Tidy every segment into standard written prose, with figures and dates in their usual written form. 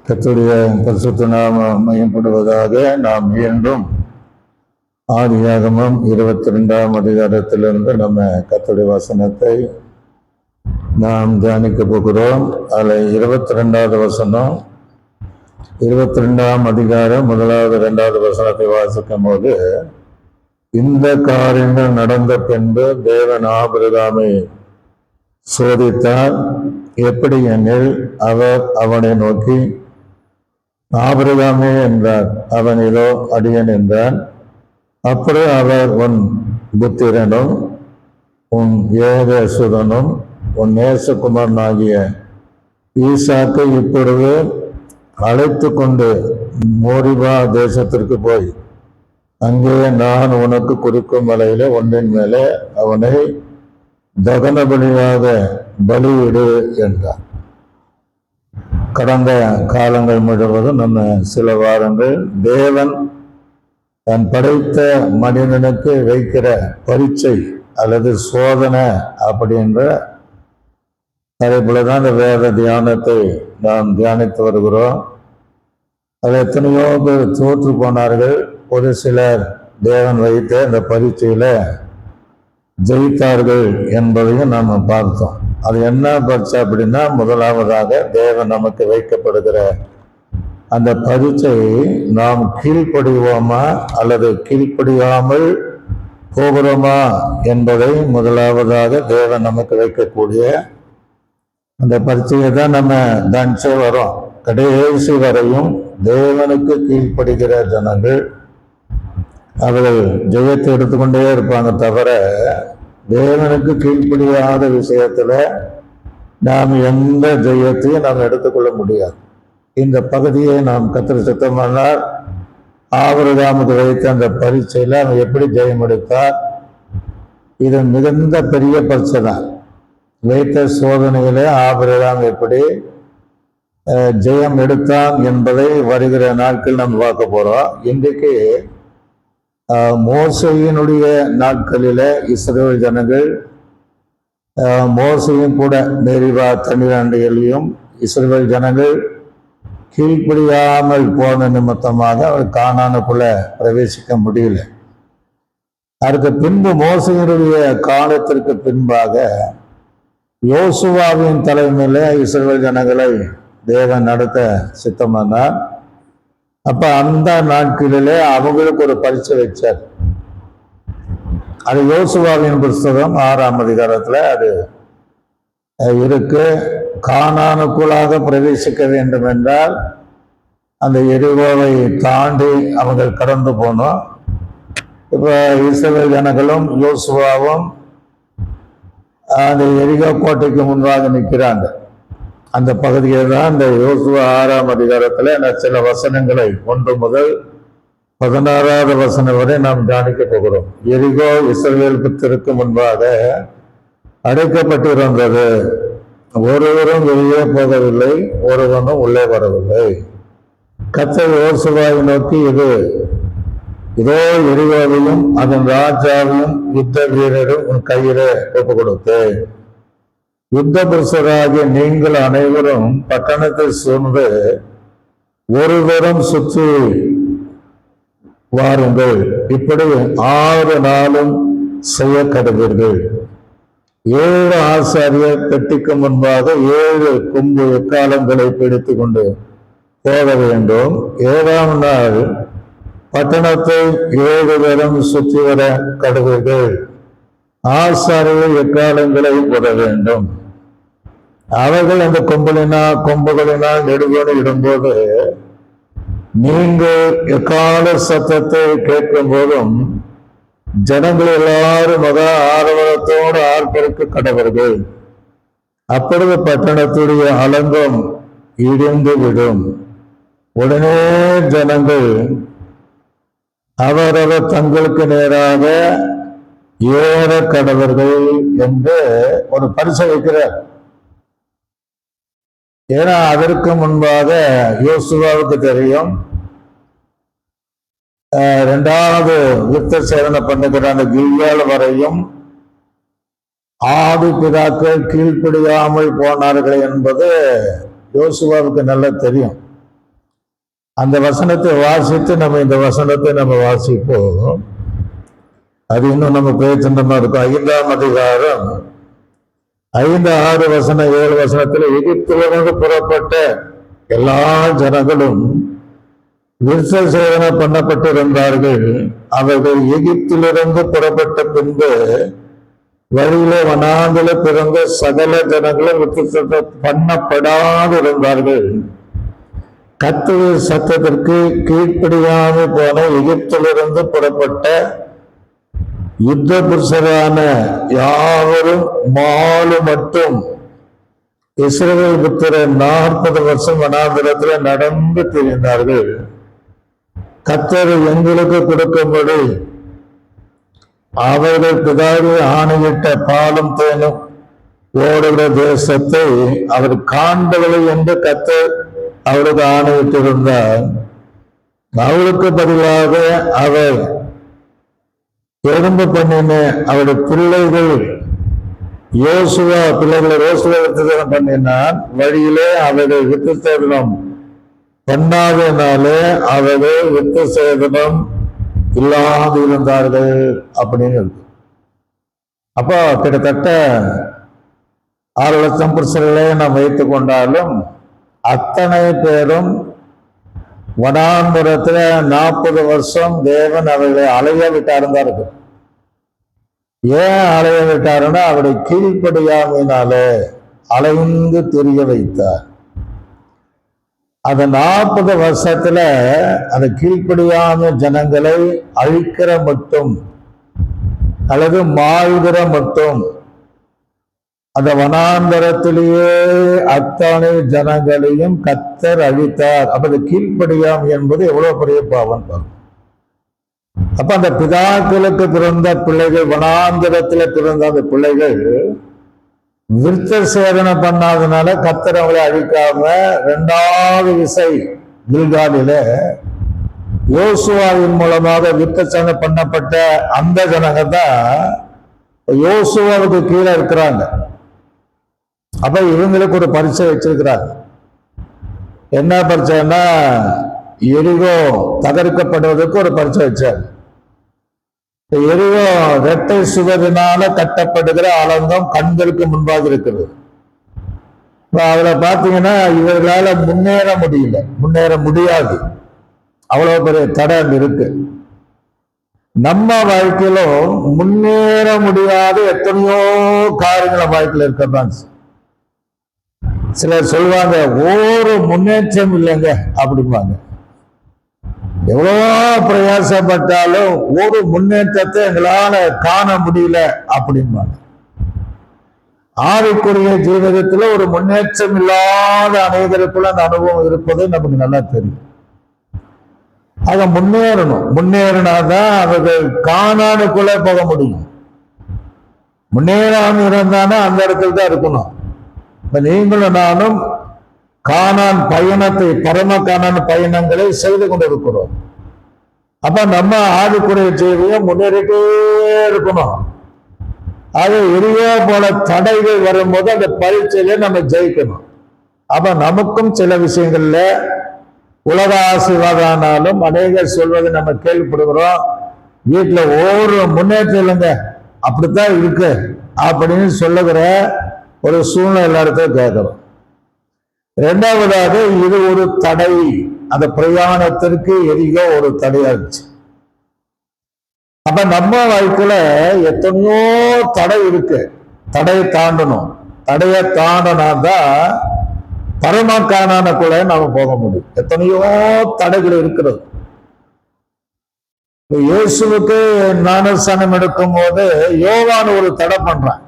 கர்த்தருடைய பரிசுத்த நாமம் மையப்படுவதாக. நாம் மீண்டும் ஆதியாகமம் 22ஆம் அதிகாரத்திலிருந்து நம்ம கர்த்தருடைய வசனத்தை நாம் தியானிக்க போகிறோம். அதில் 22வது வசனம், 22ஆம் அதிகாரம் 1வது 2வது வசனத்தை வாசிக்கும் போது, இந்த காரியங்கள் நடந்த பின்பு தேவன் ஆபிரகாமை சோதித்தார். எப்படி எனில், அவர் அவனை நோக்கி, ஆபிரகாமே என்றார். அவன் இதோ அடியேன் என்றான். அப்புறம் அவர், உன் புத்திரனும் உன் ஏகசுதனும் உன் நேசகுமாரனாகிய ஈசாக்கை இப்பொழுது அழைத்து கொண்டு மோரிபா தேசத்திற்கு போய் அங்கே நான் உனக்கு குறிக்கும் மலையில ஒன்றின் மேலே அவனை தகன பலியாக பலியிடு என்றார். கடந்த காலங்கள் முழுவதும் நம்ம சில வாரங்கள் தேவன் தன் படைத்த மனிதனுக்கு வைக்கிற பரீட்சை அல்லது சோதனை அப்படின்ற தலைப்புல தான் இந்த வேத தியானத்தை நாம் தியானித்து வருகிறோம். அதில் எத்தனையோ பேர் தோற்று போனார்கள். ஒரு சிலர் தேவன் வைத்த இந்த பரீட்சையில ஜெயித்தார்கள் என்பதையும் நாம் பார்த்தோம். அது என்ன பரீட்சை அப்படின்னா, முதலாவதாக தேவன் நமக்கு வைக்கப்படுகிற அந்த பரீட்சையை நாம் கீழ்ப்படிவோமா அல்லது கீழ்ப்படியாமல் போகிறோமா என்பதை முதலாவதாக தேவன் நமக்கு வைக்கக்கூடிய அந்த பரீட்சையை தான் நம்ம தனிச்சு வரோம். கடைசி வரையும் தேவனுக்கு கீழ்ப்படுகிற ஜனங்கள் அவர்கள் ஜெயத்தை எடுத்துக்கொண்டே இருப்பாங்க. தவிர தேவனுக்கு கீழ்ப்படியாத விஷயத்துல நாம் எந்த ஜெயத்தையும் நாம் எடுத்துக்கொள்ள முடியாது. இந்த பகுதியை நாம் கர்த்தர் சித்தமானார். ஆபிரகாமுக்கு வைத்த அந்த பரீட்சையில அவன் எப்படி ஜெயம் எடுத்தார்? இது மிகுந்த பெரிய பரீட்சை தான். வைத்த சோதனையில ஆபிரகாம் எப்படி ஜெயம் எடுத்தான் என்பதை வருகிற நாட்கள் நம்ம பார்க்க போறோம். இன்றைக்கு மோசையினுடைய நாட்களில இஸ்ரவேல் ஜனங்கள் மோசையும் கூட மேரிபா தண்ணீராண்டையிலையும் இஸ்ரவேல் ஜனங்கள் கீழ்ப்படியாமல் போன நிமித்தமாக அவர் கானானுக்குள்ள பிரவேசிக்க முடியல. அதற்கு பின்பு மோசையினுடைய காலத்திற்கு பின்பாக யோசுவாவின் தலைமையில இஸ்ரவேல் ஜனங்களை தேவன் நடத்த சித்தமானார். அப்ப அந்த நாட்களிலே அவங்களுக்கு ஒரு பரீட்சை வச்சார். அது யோசுவாவின் புஸ்தகம் 6ஆம் அதிகாரத்துல அது இருக்கு. கானானுக்குள்ளாக பிரவேசிக்க வேண்டும் என்றால் அந்த எரிகோவை தாண்டி அவங்க கடந்து போனோம். இப்ப இஸ்ரவேல் ஜனங்களும் யோசுவாவும் அந்த எரிகோ கோட்டைக்கு முன்பாக நிற்கிறாங்க. அந்த பகுதியில் தான் இந்த யோசுவா 6ஆம் அதிகாரத்துல சில வசனங்களை 1 முதல் 16வது வசனம் வரை நாம் தியானிக்க போகிறோம். எரிகோ இஸ்ரவேல் புத்திற்கு முன்பாக அடைக்கப்பட்டிருந்தது. ஒருவரும் வெளியே போகவில்லை, ஒருவனும் உள்ளே வரவில்லை. கர்த்தர் யோசுவாவை நோக்கி, இதோ எரிகோவையும் அதன் ராஜாவையும் யுத்த வீரரும் உன் கையிலே ஒப்பு கொடுத்தேன். யுத்த புருஷராகிய நீங்கள் அனைவரும் பட்டணத்தை சூழ்ந்து ஒருவரும் சுற்றி வாருங்கள். இப்படி 6 நாளும் செய்ய கடவீர்கள். 7 ஆசாரியர் பெட்டிக்கு முன்பாக 7 கொம்பு எக்காலங்களை பிடித்து கொண்டு போக வேண்டும். 7ஆம் நாள் பட்டணத்தை 7 பேரும் சுற்றி வர கடவீர்கள். ஆசாரியர் எக்காலங்களை போட வேண்டும். அவர்கள் அந்த கொம்புகளினால் நெடுகோடு இடும்போது நீங்கள் எக்கால சத்தத்தை கேட்கும் போதும் ஜனங்கள் எல்லாரும் மகா ஆரவாரத்தோடு ஆர்ப்பரிக்க கடவர்கள். அப்பொழுது பட்டணத்துடைய அலங்கம் இடிந்து விடும். உடனே ஜனங்கள் அவரவர் தங்களுக்கு நேராக ஏற கடவர்கள் என்று ஒரு பரிசை வைக்கிறார். ஏன்னா அதற்கு முன்பாக யோசுவாவுக்கு தெரியும், 2வது யுத்த சேரண பண்ணுகிற அந்த கில்கால் வரையும் ஆதி பிதாக்கள் கீழ்ப்படியாமல் போனார்கள் என்பது யோசுவாவுக்கு நல்லா தெரியும். அந்த வசனத்தை வாசித்து நம்ம இந்த வசனத்தை நம்ம வாசிப்போம். அது இன்னும் நம்ம பிரயோஜனமா இருக்கும். 5ஆம் அதிகாரம் 5, 6 வசனம் 7 வசனத்தில் எகிப்திலிருந்து புறப்பட்ட எல்லா ஜனங்களும் விருத்த சேதனை பண்ணப்பட்டிருந்தார்கள். அவர்கள் எகிப்திலிருந்து புறப்பட்ட பின்பு வழியிலே வனாந்தில பிறந்த சகல ஜனங்களும் விருத்த பண்ணப்படாது இருந்தார்கள். கர்த்தரின் சத்தத்திற்கு கீழ்ப்படியாமல் போன எகிப்திலிருந்து புறப்பட்ட யுத்த புருஷரான யாவரும் மாலு மட்டும் இஸ்ரவேல் புத்திரர் 40 வருஷம் வனாந்திரத்தில் நடந்து திரிந்தார்கள். கர்த்தர் எங்களுக்கு கொடுக்கும்படி அவர்கள் பிதாவை ஆணையிட்ட பாலும் தேனும் ஓடுகிற தேசத்தை அவர் காண்டவில்லை என்று கர்த்தர் அவருக்கு ஆணையிட்டிருந்தார். அவளுக்கு பதிலாக அவர் எறும்பு பண்ணின அவருடைய பிள்ளைகள் யோசுவா பிள்ளைகளை ரோசுவா பண்ணினான். வழியிலே அவர்கள் வித்து சேதனம் பண்ணாதனாலே அவர்கள் வித்து சேதனம் இல்லாது இருந்தார்கள் அப்படின்னு இருக்கு. அப்போ கிட்டத்தட்ட 6 லட்சம் புருஷர்களே நாம் வைத்துக் கொண்டாலும் அத்தனை பேரும் வனாந்திரத்துல 40 வருஷம் தேவன் அவர்களை அலைய விட்டாருந்தார்கள். ஏன் அலைய விட்டாருன்னா அவருடைய கீழ்ப்படியாமையினாலே அலைந்து திரிய வைத்தார். அந்த 40 வருஷத்துல அந்த கீழ்ப்படியாம ஜனங்களை அழிக்கிற மட்டும் அல்லது மாழ்கிற மட்டும் அந்த வனாந்தரத்திலேயே அத்தனை ஜனங்களையும் கர்த்தர் அழித்தார். அப்ப கீழ்ப்படியாமை என்பது எவ்வளவு பெரிய பாவம் பாருங்க. அப்ப அந்த பிதாக்களுக்கு பிறந்த பிள்ளைகள், வனாந்தரத்துல பிறந்த அந்த பிள்ளைகள் விருத்த சேதனை பண்ணாதனால கர்த்தர் அவளை அழிக்காம 2வது விசை கில்காலில யோசுவாவின் மூலமாக விருத்த சேதனை பண்ணப்பட்ட அந்த ஜனங்க தான் யோசுவாவுக்கு கீழே இருக்கிறாங்க. அப்ப இவங்களுக்கு ஒரு பரீட்சை வச்சிருக்கிறாங்க. என்ன பரீட்சைன்னா எரிகோ தகர்க்கப்படுவதற்கு ஒரு பரீட்சை வச்சார். எரிகோ இரட்டை சுவரினால கட்டப்படுகிற அலங்கம் கண்களுக்கு முன்பாக இருக்கிறது. அதுல பாத்தீங்கன்னா இவர்களால முன்னேற முடியாது. அவ்வளவு பெரிய தடை இருக்கு. நம்ம வாழ்க்கையிலும் முன்னேற முடியாத எத்தனையோ காரியங்களை வாழ்க்கையில் இருக்கதான். சிலர் சொல்லுவாங்க ஒரு முன்னேற்றம் இல்லைங்க அப்படிம்பாங்க. எவ்வளவோ பிரயாசப்பட்டாலும் ஒரு முன்னேற்றத்தை எங்களால காண முடியல அப்படிம்பாங்க. ஆவிக்குரிய ஜீவிதத்துல ஒரு முன்னேற்றம் இல்லாத அனைவருக்குள்ள அந்த அனுபவம் இருப்பது நமக்கு நல்லா தெரியும். ஆக முன்னேறினாதான் அவர்கள் காணானுக்குள்ள போக முடியும். முன்னேறாம இருந்தானா அந்த இடத்துல தான் இருக்கணும். நீங்களும் நானும் கானான் பயணத்தை, பரம கானான் பயணங்களை செய்து கொண்டிருக்கிறோம். அப்ப நம்ம ஆவிக்குரிய ஜீவியை முன்னேறிட்டே இருக்கணும். அது எரியா போல தடைகள் வரும்போது அந்த பரீட்சையில நம்ம ஜெயிக்கணும். அப்ப நமக்கும் சில விஷயங்கள்ல உலக ஆசீர்வாதம் ஆனாலும் அநேகர் சொல்வதை நம்ம கேள்விப்படுகிறோம். வீட்டுல ஒரு முன்னேற்றம் இல்லைங்க, அப்படித்தான் இருக்கு அப்படின்னு சொல்லுகிற ஒரு சூழ்நிலை எல்லாத்தையும் கேட்கிறோம். 2வதாக இது ஒரு தடை. அந்த பிரயாணத்திற்கு எரிகோ ஒரு தடையாச்சு. அப்ப நம்ம வாழ்க்கையில எத்தனையோ தடை இருக்கு. தடையை தாண்டணும். தடையை தாண்டினாதான் பரமக்கானானுக்குள்ள நாம போக முடியும். எத்தனையோ தடைகள் இருக்கிறது. இயேசுவுக்கு ஞானஸ்நானம் எடுக்கும் போது யோவான் ஒரு தடை பண்றான்.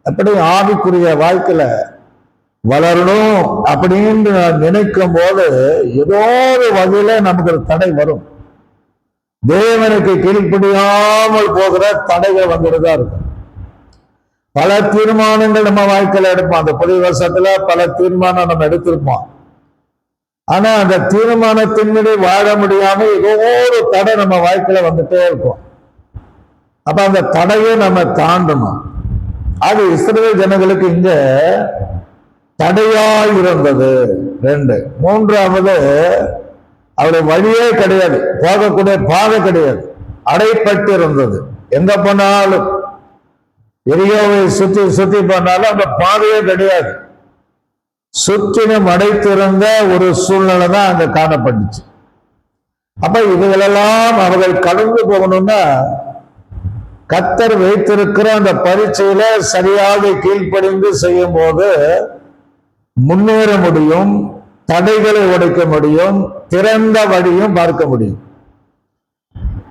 அப்படி ஆவிக்குரிய வாழ்க்கையில வளரணும் அப்படின்னு நினைக்கும் போது ஏதோ ஒரு வகையில நமக்கு ஒரு தடை வரும். தேவனுக்கு கீழ்ப்படியாமல் போகிற தடைகள் வந்துட்டுதான் இருக்கும். பல தீர்மானங்கள் நம்ம வாழ்க்கையில எடுப்போம். அந்த புதிய வருஷத்துல பல தீர்மானம் நம்ம எடுத்திருப்போம். ஆனா அந்த தீர்மானத்தின்படி வாழ முடியாம ஏதோ ஒரு தடை நம்ம வாழ்க்கையில வந்துட்டே இருக்கும். அப்ப அந்த தடையை நம்ம தாண்டணும். அது இஸ்ரவேல் ஜனங்களுக்கு இங்க தடையாய் இருந்தது. 2. 3வது அவருடைய வழியே கிடையாது, போகக்கூடிய பாதை கிடையாது, அடைப்பட்டு இருந்தது. எங்க போனாலும் எரியோவை சுத்தி சுத்தி போனாலும் அந்த பாதையே கிடையாது. சுற்றிலும் அடைத்திருந்த ஒரு சூழ்நிலை தான் அங்க காணப்பட்டுச்சு. அப்ப இதுகளெல்லாம் அவர்கள் கடந்து போகணும்னா கர்த்தர் வைத்திருக்கிற அந்த பரீட்சையில சரியாக கீழ்ப்படிந்து செய்யும் போது முன்னேற முடியும், தடைகளை உடைக்க முடியும், திறந்த வழியும் பார்க்க முடியும்.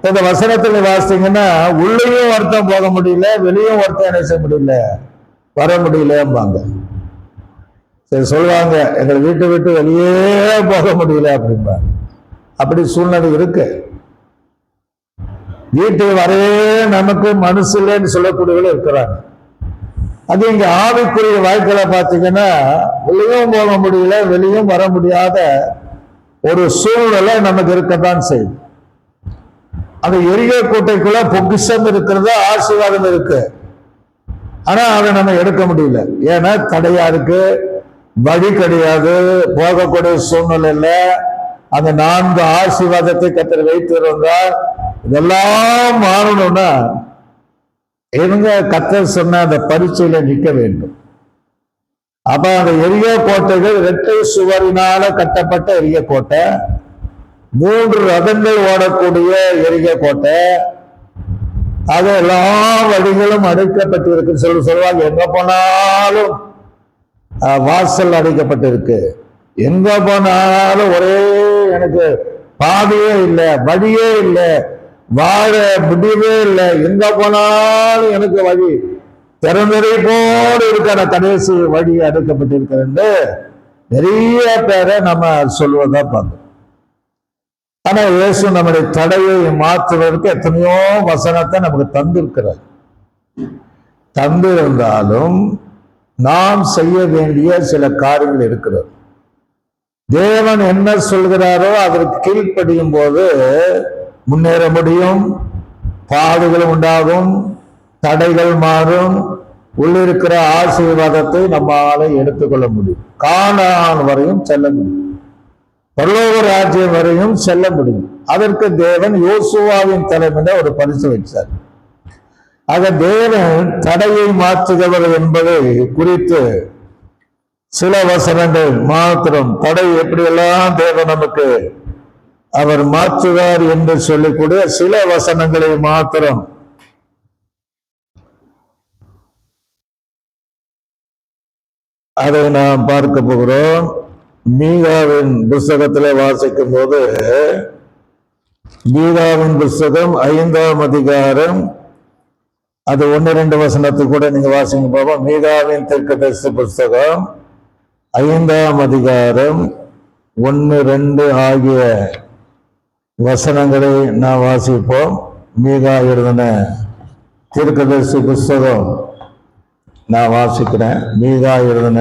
இந்த வசனத்துல வாசித்தீங்கன்னா உள்ளேயும் ஒருத்தம் போக முடியல, வெளியும் ஒருத்தம் என்ன செய்ய முடியல, வர முடியலம்பாங்க. சரி சொல்லுவாங்க, எங்களை வீட்டை விட்டு வெளியே போக முடியல அப்படிம்பாங்க. அப்படி சூழ்நிலை இருக்கு. வீட்டு வரையே நமக்கு மனசு இல்லைன்னு சொல்லக்கூடியவர்கள் இருக்கிறாங்க. அது இங்க ஆவிக்குரிய வாழ்க்கையில பாத்தீங்கன்னா உள்ளேயும் போக முடியல, வெளியும் வர முடியாத ஒரு சூழ்நிலை நமக்கு இருக்கத்தான் செய்யும். அந்த எரிகோ கோட்டைக்குள்ள பொக்கிஷம் இருக்கிறது, ஆசீர்வாதம் இருக்கு. ஆனா அதை நம்ம எடுக்க முடியல. ஏன்னா தடையா இருக்கு, வழி கிடையாது, போகக்கூடிய சூழ்நிலை இல்லை. அந்த 4 ஆசீர்வாதத்தை கர்த்தர் வைத்திருந்தால் இதெல்லாம் மாறணும்னா இவங்க கர்த்தர் சொன்ன அந்த பரீட்சையில நிற்க வேண்டும். அப்ப அந்த எரிகோ கோட்டைகள் 2 சுவரினால கட்டப்பட்ட எரிகோ கோட்டை, 3 ரதங்கள் ஓடக்கூடிய எரிகோ கோட்டை, அது எல்லா வழிகளும் அடைக்கப்பட்டிருக்கு. சொல்லுவாங்க, எங்க போனாலும் வாசல் அடைக்கப்பட்டிருக்கு, எங்க போனாலும் ஒரே எனக்கு பாதையே இல்லை, வழியே இல்லை, வாழ முடியவே இல்லை, எங்க போனாலும் எனக்கு வழி திறந்ததை போடு இருக்கிற கடைசி வழி அடைக்கப்பட்டிருக்கிறது நிறைய பேரை நம்ம சொல்வதா பார்க்கணும். ஆனா இயேசு நம்முடைய தடையை மாற்றுவதற்கு எத்தனையோ வசனத்தை நமக்கு தந்திருக்கிறார். தந்திருந்தாலும் நாம் செய்ய வேண்டிய சில காரியங்கள் இருக்கிறது. தேவன் என்ன சொல்கிறாரோ அதற்கு கீழ்ப்படியும் போது முன்னேற முடியும், பாடுகள் உண்டாகும், தடைகள் மாறும், உள்ளிருக்கிற ஆசீர்வாதத்தை நம்மால எடுத்துக்கொள்ள முடியும், கானான் வரையும் செல்ல முடியும், பரலோக ராஜ்யம் வரையும் செல்ல முடியும். அதற்கு தேவன் யோசுவாவின் தலைமையில ஒரு பரிசு வச்சார். ஆக தேவன் தடையை மாற்றுகிறவர் என்பதை குறித்து சில வசனங்கள் மாத்திரம், தடை எப்படியெல்லாம் தேவன் நமக்கு அவர் மாற்றுவார் என்று சொல்லக்கூடிய சில வசனங்களை மாத்திரம் அதை நாம் பார்க்க போகிறோம். மீகாவின் புஸ்தகத்தில் வாசிக்கும் போது, மீகாவின் புஸ்தகம் 5ஆம் அதிகாரம் அது 1-2 வசனத்துக்கு கூட நீங்க வாசிங்க போவோம். மீகாவின் தீர்க்கதரிசி புஸ்தகம் 5ஆம் அதிகாரம் 1-2 ஆகிய வசனங்களை நாம் வாசிப்போம். மீகா எழுதின தீர்க்கதரிசி புஸ்தகம் நான் வாசிக்கிறேன். மீகா எழுதின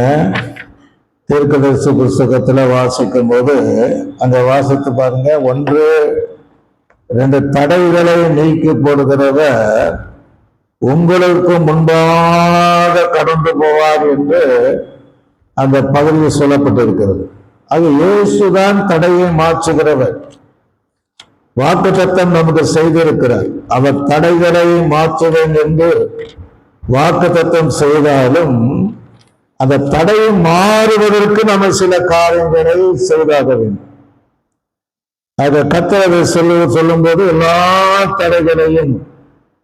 தீர்க்கதரிசி புஸ்தகத்துல வாசிக்கும் போது அங்க வாசித்து பாருங்க. 1-2 தடைகளை நீக்கி போடுகிறவர் உங்களுக்கு முன்பாக கடந்து போவார் என்று அந்த பகுதியில் சொல்லப்பட்டிருக்கிறது. அது இயேசுதான் தடையை மாற்றுகிறவர். வாக்குத்தத்தம் நமக்கு செய்திருக்கிறார். அவர் தடைகளை மாற்றுவேன் என்று வாக்குத்தத்தம் செய்தாலும் அந்த தடை மாறுவதற்கு நம்ம சில காரியங்களை செய்தாக வேண்டும். அதை கர்த்தர் சொல்லும் போது எல்லா தடைகளையும்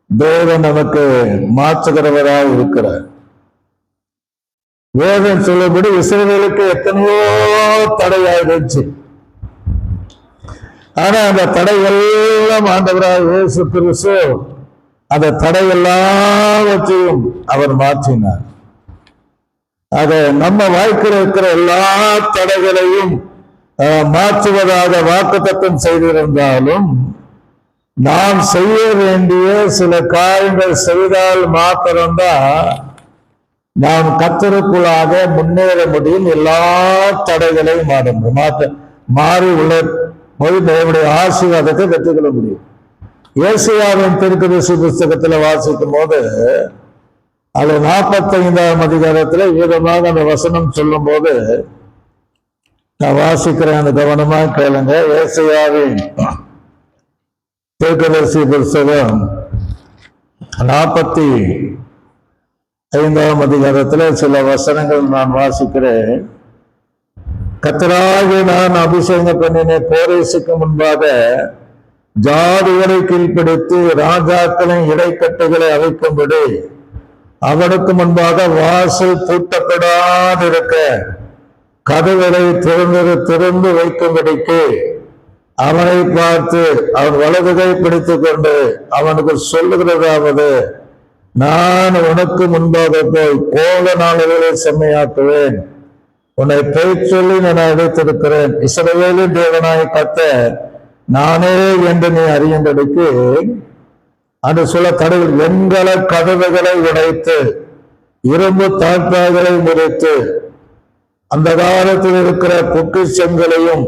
தேவன் நமக்கு மாற்றுகிறவராக இருக்கிறார். வேதம் சொல்லும்படி இஸ்ரவேலுக்கு எத்தனையோ தடையாயிருச்சு. ஆனா அந்த தடையெல்லாம் ஆண்டவராக இயேசு கிறிஸ்து அந்த தடை எல்லாவற்றையும் அவர் மாற்றினார். அதை நம்ம வாழ்க்கையில் இருக்கிற எல்லா தடைகளையும் மாற்றுவதாக வாக்குத்தத்தம் செய்திருந்தாலும் நாம் செய்ய வேண்டிய சில காரியங்கள் செய்தால் மாத்திரம்தான் நாம் கர்த்தருக்குள்ளாக முன்னேற முடியும். எல்லா தடைகளையும் மாறி உள்ள போய் தேவனுடைய ஆசீர்வாதத்தை பெற்றுக்கொள்ள முடியும். ஏசாயாவின் தீர்க்கதரிசி புஸ்தகத்துல வாசிக்கும் போது அது 45ஆம் அதிகாரத்துல விதமாக அந்த வசனம் சொல்லும் போது, நான் வாசிக்கிறேன், அந்த கவனமா கேளுங்க. ஏசாயாவின் தீர்க்கதரிசி புத்தகம் 45ஆம் அதிகாரத்துல சில வசனங்கள் நான் வாசிக்கிறேன். கர்த்தராகிய நான் அபிஷேகம் பண்ணின கோரேசுக்கு முன்பாக ஜாதிகளை கீழ்ப்படுத்தி ராஜாக்களின் இடைக்கட்டுகளை அவிக்கும்படி அவனுக்கு முன்பாக வாசல் பூட்டப்படாதிருக்க கதவுகளை திறந்து வைக்கும்படிக்கு அவனை பார்த்து அவன் வலதுகை பிடித்துக் கொண்டு அவனுக்கு சொல்லுகிறதாவது, நான் உனக்கு முன்பாக போய் கோல நாளுகளை செம்மையாக்குவேன், உன்னை பெயர் சொல்லி நான் அழைத்திருக்கிறேன், இஸ்ரவேலின் தேவனாய் கர்த்தர் நானே என்று நீ அறியும்படிக்கு அந்த சில தடைகள் வெண்கல கதவுகளை உடைத்து இரும்பு தாழ்பாய்களை முறைத்து அந்த காலத்தில் இருக்கிற பொக்கிஷங்களையும்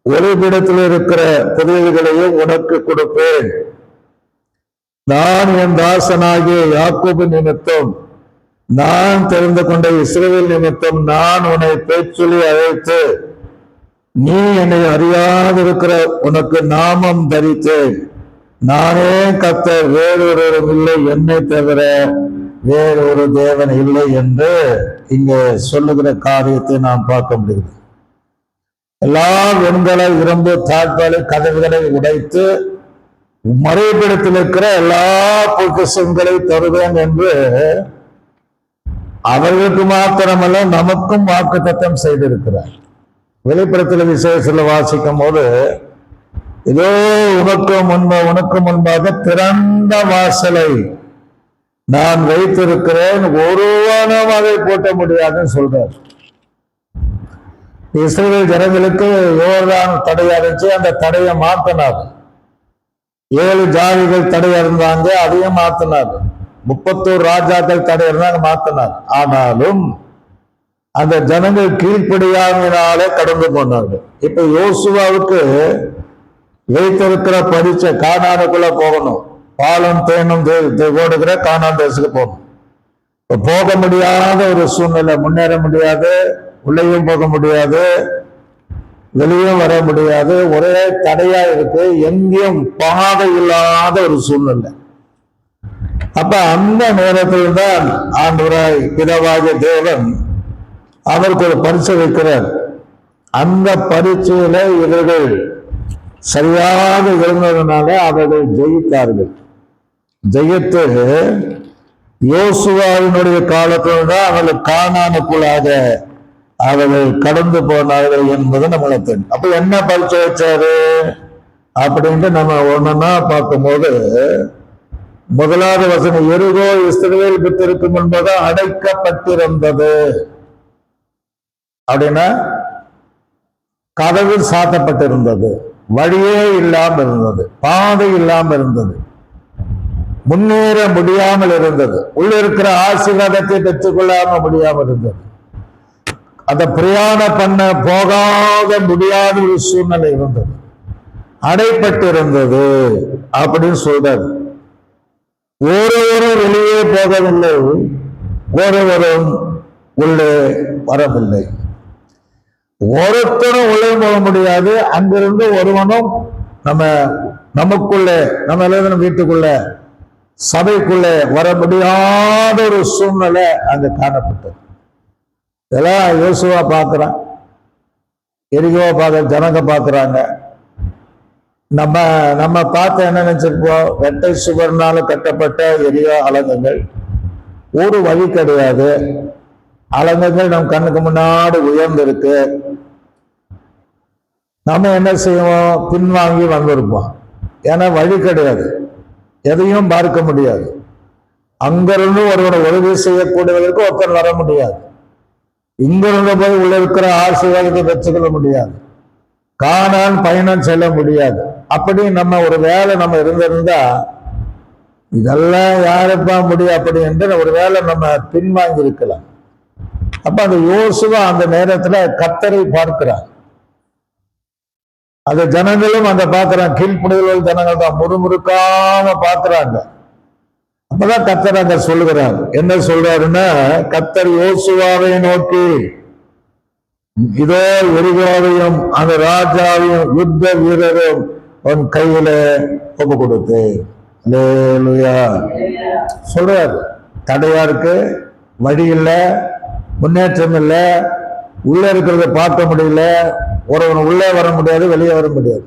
ஒளிபிடத்தில் இருக்கிற புதியவைகளையும் உனக்கு கொடுப்பேன். நான் என் தாசனாகிய யாக்கோபு நிமித்தம் நான் தெரிந்து கொண்ட இஸ்ரவேல் நிமித்தம் நான் உன்னை பேர் சொல்லி அழைத்து நீ என்னை அறியாதிருக்கிற உனக்கு நாமம் தரித்தேன். நானே கர்த்தர், வேறொருவரும் இல்லை, என்னை தவிர வேறொரு தேவன் இல்லை என்று இங்க சொல்லுகிற காரியத்தை நாம் பார்க்க முடியுது. எல்லா வெண்கல இரும்பு தாழ்பாலை கதவுகளை உடைத்து மறைபிடத்தில் இருக்கிற எல்லா பொக்கிஷங்களை தருவேன் என்று அவர்களுக்கு மாத்திரமல்ல நமக்கும் வாக்குத்தத்தம் செய்திருக்கிறார். வெளிப்படத்தில் விசேஷத்துல வாசிக்கும் போது, இதோ உனக்கு முன்பாக திறந்த வாசலை நான் வைத்திருக்கிறேன், ஒருவனும் அதை பூட்ட முடியாதுன்னு சொல்றார். இஸ்ரவேல் ஜனங்களுக்கு யோர்தான் தடையா இருந்துச்சு, அந்த தடையை மாத்தினார். 7 ஜாதிகள் தடை இருந்தாங்க, அதையும் மாத்தினார். 31 ராஜாக்கள் தடை இருந்தாங்க, மாத்தினார். ஆனாலும் அந்த ஜனங்கள் கீழ்ப்படியாமையினாலே கடந்து போனார்கள். இப்ப யோசுவாவுக்கு வைத்திருக்கிற பரிச்ச கானானுக்குள்ள போகணும், பாலும் தேனும் ஓடுகிற கானான் தேசத்துக்கு போகணும். போக முடியாத ஒரு சூழ்நிலை, முன்னேற முடியாது, உள்ளேயும் போக முடியாது, வெளியும் வர முடியாது, ஒரே தடையா இருக்கு, எங்கேயும் பாதை இல்லாத ஒரு சூழ்நிலை. அப்ப அந்த நேரத்தில் தான் ஆண்டவராய் பிதாவாகிய தேவன் அவருக்கு ஒரு பரீட்சை வைக்கிறார். அந்த பரீட்சையில இவர்கள் சரியாக இருந்ததுனால அவர்கள் ஜெயித்தார்கள். ஜெயித்து யோசுவாவினுடைய காலத்தில் தான் அவர்கள் கானானுக்குள்ளாக அவர்கள் கடந்து போனார்கள் என்பது நம்மளுக்கு தெரியும். அப்ப என்ன பரீட்சை வச்சாரு அப்படின்ட்டு நம்ம ஒண்ணுன்னா பார்க்கும்போது, முதலாவது வசனம், எரிகோ இஸ்ரவேல் புத்திற்கு முன்பாக அடைக்கப்பட்டிருந்தது. அப்படின்னா கதவு சாத்தப்பட்டிருந்தது, வழியே இல்லாமல் இருந்தது, பாதை இல்லாமல் இருந்தது, முன்னேற முடியாமல் இருந்தது, உள்ள இருக்கிற ஆசீர்வாதத்தை பெற்றுக்கொள்ளாம முடியாமல் இருந்தது, அந்த பிரயாணம் பண்ண போகாத முடியாத ஒரு சூழ்நிலை இருந்தது, அடைப்பட்டிருந்தது அப்படின்னு சொல்றாரு. ஒருவரும் வெளியே போகவில்லை, ஒருவரும் உள்ளே வரவில்லை. ஒருத்தரும் உள்ளே போக முடியாது, அங்கிருந்து ஒருவனும் நமக்குள்ளே நம்ம வீட்டுக்குள்ள சபைக்குள்ளே வர முடியாத ஒரு சூழ்நிலை அங்க காணப்பட்டது. இதெல்லாம் யோசுவா பார்க்கிறான், எரிகோவா பார்க்க ஜனங்க பார்க்கிறாங்க. நம்ம பார்த்து என்ன நினைச்சிருப்போம், வெட்டை சுவர்னால கட்டப்பட்ட எரிகோ அலங்கங்கள், ஒரு வழி கிடையாது, அலங்கங்கள் நம் கண்ணுக்கு முன்னாடி உயர்ந்திருக்கு. நம்ம என்ன செய்வோம், பின்வாங்கி வந்திருப்போம். ஏன்னா வழி கிடையாது, எதையும் பார்க்க முடியாது. அங்கிருந்து ஒருவனை உதவி செய்யக்கூடியவர்களுக்கு ஒருத்தர் வர முடியாது, இங்கிருந்து போய் உள்ள இருக்கிற ஆசீர்வாதத்தை பெற்றுக்கொள்ள முடியாது, காணான் பயணம் செல்ல முடியாது. அப்படி நம்ம ஒரு வேலை நம்ம இருந்திருந்தா இதெல்லாம் யாருப்பா முடியும் அப்படி என்று ஒரு வேலை நம்ம பின்வாங்கி இருக்கலாம். அப்ப அந்த யோசுவா அந்த நேரத்துல கர்த்தரை பார்க்கிறார். அந்த ஜனங்களும் அந்த பார்க்கிறாங்க, கீழ்ப்புடையில் ஜனங்கள் தான் முறுமுறுக்காம பார்க்கிறாங்க. அப்பதான் கர்த்தர் அங்க சொல்லுகிறார். என்ன சொல்றாருன்னா, கர்த்தர் யோசுவாவை நோக்கி, இதோ எரிகோவையும் அந்த ராஜாவையும் யுத்த வீரரும் உன் கையில ஒப்பு கொடுத்து சொல்றாரு. தடையா இருக்கு, வழி இல்லை, முன்னேற்றம் இல்லை, உள்ள இருக்கிறத பார்க்க முடியல, ஒருவன் உள்ளே வர முடியாது, வெளியே வர முடியாது.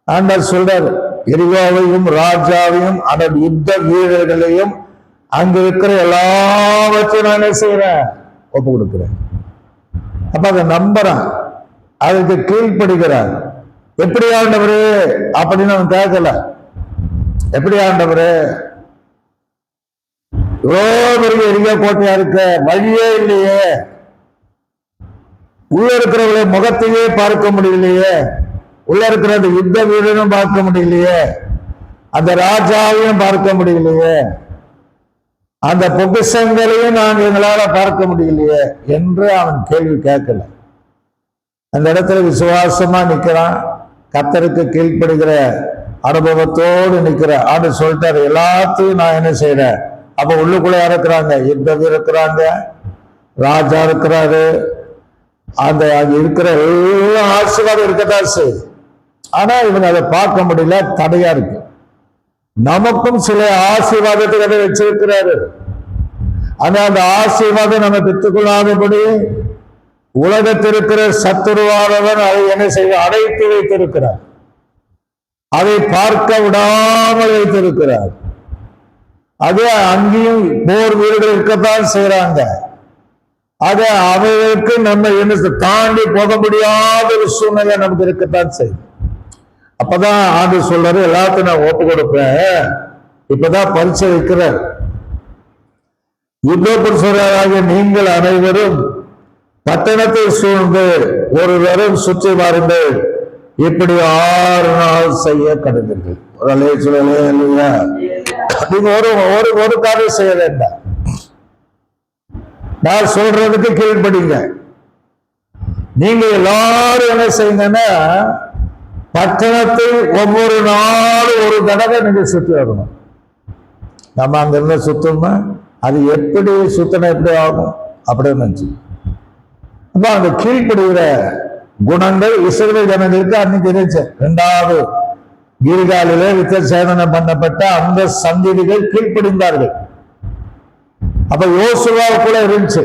ஆண்டவர் சொல்றாரு, எரிகோவையும் ராஜாவையும் அந்த யுத்த வீரர்களையும் அங்க இருக்கிற எல்லாவற்றையும் நான் என்ன செய்யறேன், ஒப்பு கொடுக்கிறேன். அப்ப அதை நம்புறான், அதுக்கு கீழ்ப்படுகிறான். எப்படி ஆண்டவரு அப்படின்னு அவன் கேட்கல. எப்படி ஆண்டவரு, இவ்வளவு பெரிய எரிகோ கோட்டையா இருக்க, வழியே இல்லையே, உள்ள இருக்கிறவங்களை முகத்தையே பார்க்க முடியலையே, உள்ள இருக்கிற அந்த யுத்த வீரனும் பார்க்க முடியலையே, அந்த ராஜாவையும் பார்க்க முடியலையே, அந்த பொக்கிஷங்களையும் நாங்கள் எங்களால பார்க்க முடியலையே என்று அவன் கேள்வி கேட்கல. அந்த இடத்துல விசுவாசமா நிக்கிறான், கர்த்தருக்கு கீழ்ப்படுகிற அனுபவத்தோடு நிக்கிற. ஆண்டு சொல்லிட்டாரு, எல்லாத்தையும் நான் என்ன செய்யறேன். அப்ப உள்ளுக்குள்ள இருக்கிறாங்க, யுத்த வீரர் இருக்கிறாங்க, ராஜா இருக்கிறாரு, அந்த அங்க இருக்கிற எல்லாம் ஆசீர்வாதம் இருக்கத்தான் செய்யுது. ஆனா இவங்க அதை பார்க்க முடியல, தடையா இருக்கு. நமக்கும் சில ஆசீர்வாதத்தை அதை வச்சிருக்கிறாரு. ஆனா அந்த ஆசீர்வாதம் நம்ம பெற்றுக்கொள்ளாதபடி உலகத்திற்கிற சத்துருவானவன் அதை என்ன செய்ய அடைத்து வைத்திருக்கிறார், அதை பார்க்க விடாமல் வைத்திருக்கிறார். அது அங்கேயும் போர் வீடுகள் இருக்கத்தான் செய்யறாங்க. அது அவைகளுக்கு நம்ம என்ன தாண்டி போக முடியாத ஒரு சூழ்நிலை நமக்கு இருக்கத்தான் செய்யும். அப்பதான் ஆண்டு சொல்றாரு, எல்லாத்தையும் நான் ஒப்பு கொடுப்பேன். இப்பதான் பரிசை வைக்கிறார். யுத்த புருஷராக நீங்கள் அனைவரும் பட்டணத்தை சூழ்ந்து ஒரு தரம் சுற்றி வாருங்கள், இப்படி 6 நாள் செய்ய கடந்தீர்கள். நீங்க ஒரு காரியம் செய்ய வேண்டாம், நான் சொல்றதுக்கு கீழ்படிங்க. நீங்க எல்லாரும் என்ன செய்யுங்கன்னா, பட்டணத்தை ஒவ்வொரு நாளும் ஒரு தடவை நீங்க சுற்றி வரணும். நம்ம அங்க இருந்த சுத்தமா அது எப்படி சுத்தம் எப்படி ஆகும் அப்படின்னு நினைச்சு. அப்ப அந்த கீழ்ப்படுகிற குணங்கள் இஸ்ரவேல் ஜனங்களுக்கு அன்னைக்கு இருந்துச்சு. 2வது கில்காலிலே விருத்தசேதனம் பண்ணப்பட்ட அந்த சந்ததிகள் கீழ்ப்படிந்தார்கள். அப்ப யோசுவாவுக்குள்ள இருந்துச்சு.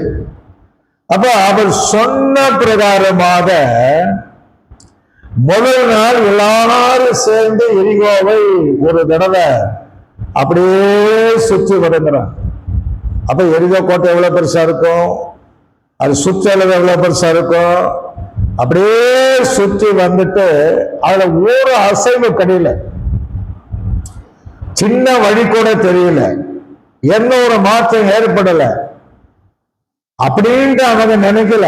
அப்ப அவர் சொன்ன பிரகாரமாக முதல் நாள் எல்லாரும் சேர்ந்து எரிகோவை ஒரு தடவை அப்படியே சுற்றி வருகிறான். அப்ப எரிகோ கோட்டை எவ்வளவு பெருசா இருக்கும், அது சுற்றளவு எவ்வளவு பெருசா இருக்கும். அப்படியே சுற்றி வந்துட்டு அதுல ஒரு அசைவு கிடையில, சின்ன வழி கூட தெரியல, என்ன ஒரு மாற்றம் ஏற்படல அப்படின்ட்டு அவங்க நினைக்கல.